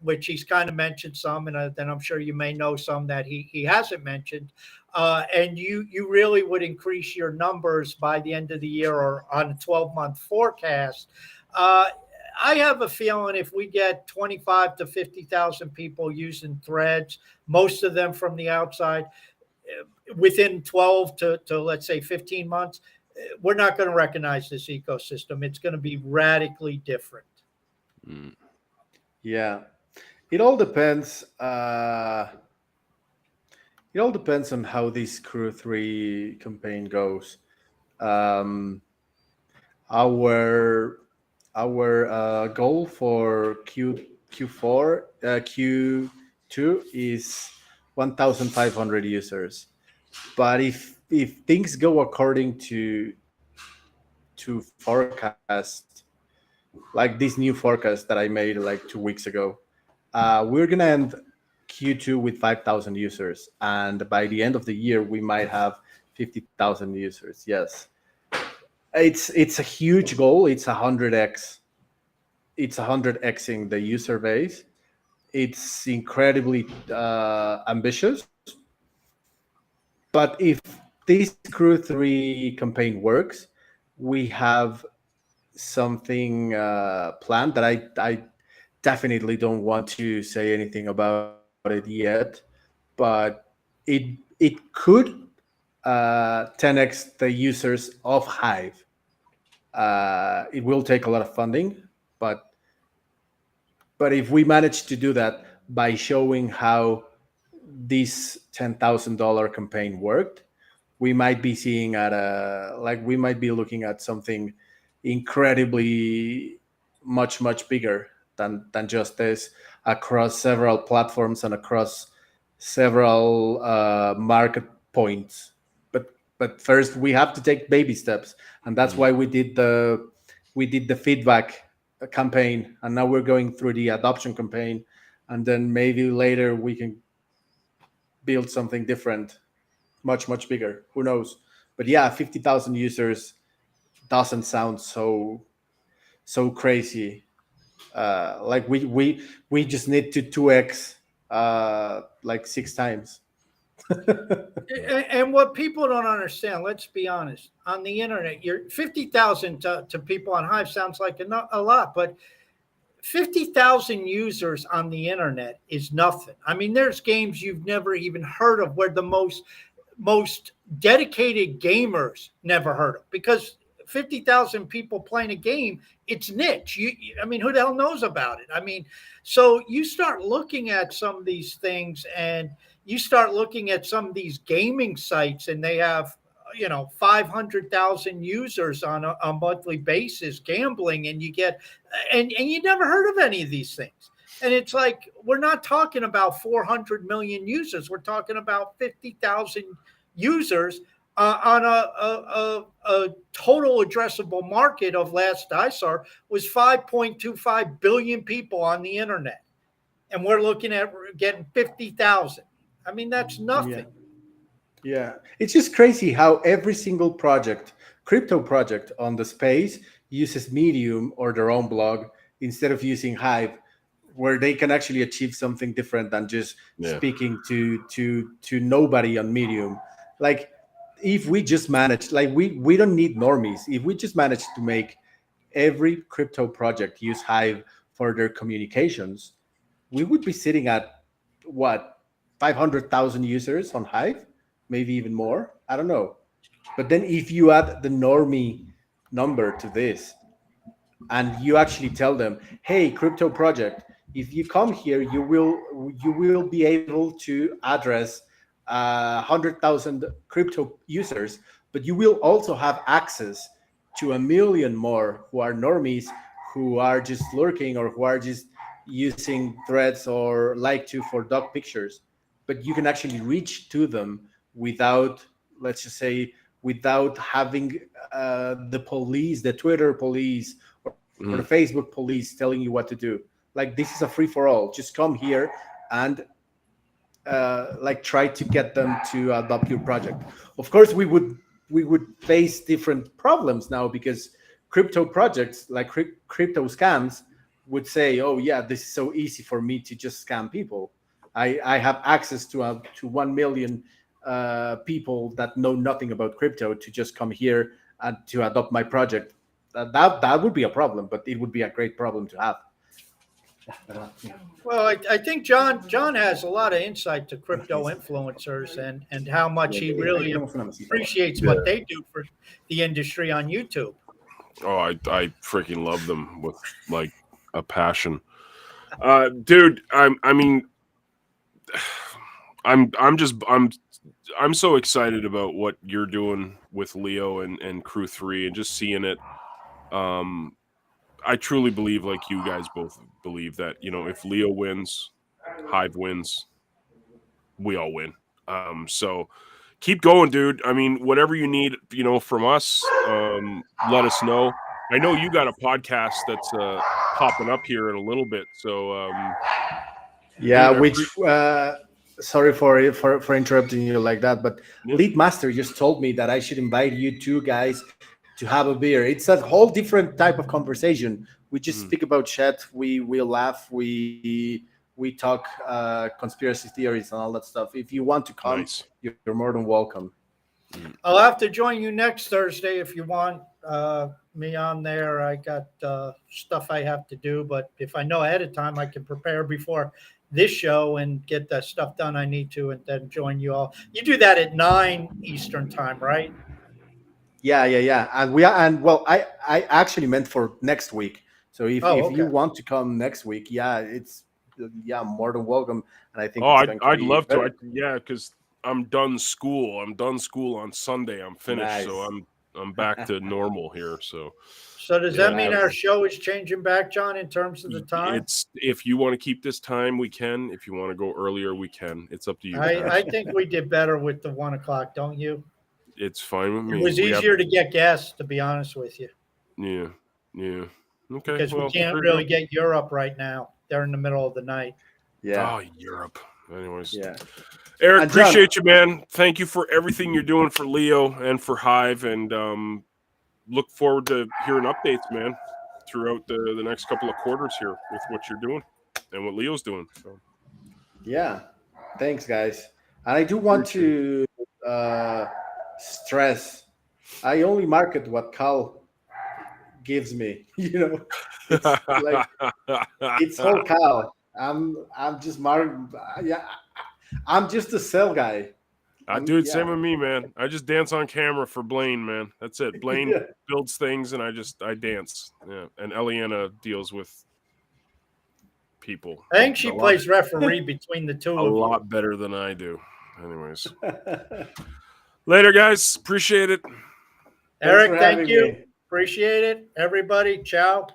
which he's kind of mentioned some, and then I'm sure you may know some that he hasn't mentioned. And you really would increase your numbers by the end of the year or on a 12-month forecast. I have a feeling if we get 25 to 50,000 people using threads, most of them from the outside, within 12 to let's say 15 months, we're not going to recognize this ecosystem. It's going to be radically different. Yeah, it all depends. It all depends on how this Crew 3 campaign goes. Our goal for Q4 Q2 is 1,500 users. But if things go according to forecast, like this new forecast that I made like 2 weeks ago, we're gonna end Q2 with 5,000 users, and by the end of the year we might have 50,000 users. Yes, it's a huge goal. It's 100x. It's 100xing the user base. It's incredibly ambitious. But if this Crew 3 campaign works, we have something planned that I definitely don't want to say anything about it yet, but it could 10x the users of Hive. It will take a lot of funding, but if we manage to do that by showing how this $10,000 campaign worked, we might be seeing we might be looking at something incredibly much bigger than just this, across several platforms and across several market points. But first we have to take baby steps, and that's why we did the feedback campaign, and now we're going through the adoption campaign, and then maybe later we can build something different much bigger. Who knows? But yeah, 50,000 users doesn't sound so crazy. Like we just need to 2x like 6 times. And what people don't understand, let's be honest, on the internet, you're 50,000 to people on Hive sounds like a lot, but 50,000 users on the internet is nothing. I mean, there's games you've never even heard of where the most dedicated gamers never heard of, because 50,000 people playing a game, it's niche. I mean, who the hell knows about it? I mean, so you start looking at some of these things, and you start looking at some of these gaming sites, and they have 500,000 users on a monthly basis gambling, and you get and you never heard of any of these things. And it's like, we're not talking about 400 million users. We're talking about 50,000 users on a total addressable market of, last I saw, was 5.25 billion people on the internet. And we're looking at getting 50,000. I mean, that's nothing. Yeah. It's just crazy how every single crypto project on the space uses Medium or their own blog instead of using Hive, where they can actually achieve something different than just speaking to nobody on Medium. Like, if we just manage, like we don't need normies. If we just manage to make every crypto project use Hive for their communications, we would be sitting at what, 500,000 users on Hive, maybe even more. I don't know. But then if you add the normie number to this, and you actually tell them, hey, crypto project, if you come here, you will be able to address 100,000 crypto users, but you will also have access to 1 million more who are normies, who are just lurking, or who are just using threads or like to for dog pictures. But you can actually reach to them without, let's just say, without having the police, the Twitter police, or the Facebook police telling you what to do. Like, this is a free for all. Just come here and like try to get them to adopt your project. Of course, we would face different problems now, because crypto projects, like crypto scams, would say, oh yeah, this is so easy for me to just scam people. I have access to 1 million people that know nothing about crypto to just come here and to adopt my project. That would be a problem, but it would be a great problem to have. Well, I think John has a lot of insight to crypto influencers and how much he really appreciates what they do for the industry on YouTube. Oh, I freaking love them with like a passion. Dude, I'm so excited about what you're doing with Leo and Crew 3, and just seeing it. I truly believe, like you guys both believe, that, if Leo wins, Hive wins, we all win. So keep going, dude. I mean, whatever you need, from us, let us know. I know you got a podcast that's popping up here in a little bit. So yeah, dude, which sorry for interrupting you like that, but Lead Master just told me that I should invite you two guys to have a beer. It's a whole different type of conversation. We just speak about shit. We laugh. We talk conspiracy theories and all that stuff. If you want to come, you're more than welcome. I'll have to join you next Thursday if you want me on there. I got stuff I have to do, but if I know ahead of time, I can prepare before this show and get that stuff done I need to, and then join you all. You do that at 9 Eastern time, right? Yeah. And well, I actually meant for next week. So if you want to come next week, it's more than welcome. And I think I'd love to. Because I'm done school. I'm done school on Sunday. I'm finished, nice. So I'm back to normal here. So does that mean our show is changing back, John, in terms of the time? It's, if you want to keep this time, we can. If you want to go earlier, we can. It's up to you. I think we did better with the 1 o'clock, don't you? It's fine with me. It was easier to get guests, to be honest with you. Yeah. Okay. Because we can't really get Europe right now. They're in the middle of the night. Yeah. Oh, Europe. Anyways, Yeah. Eric, And John- appreciate you, man. Thank you for everything you're doing for Leo and for Hive, and look forward to hearing updates, man, throughout the next couple of quarters here with what you're doing and what Leo's doing. So. Yeah. Thanks, guys. And I do want to stress, I only market what Cal gives me. It's like it's all Cal. I'm just yeah. I'm just a sell guy. Dude, same with me, man. I just dance on camera for Blaine, man. That's it. Blaine builds things, and I dance. Yeah, and Eliana deals with people. I think she plays referee between the two of you. A lot better than I do. Anyways, later, guys. Appreciate it. Eric, thank you. Appreciate it. Everybody, ciao.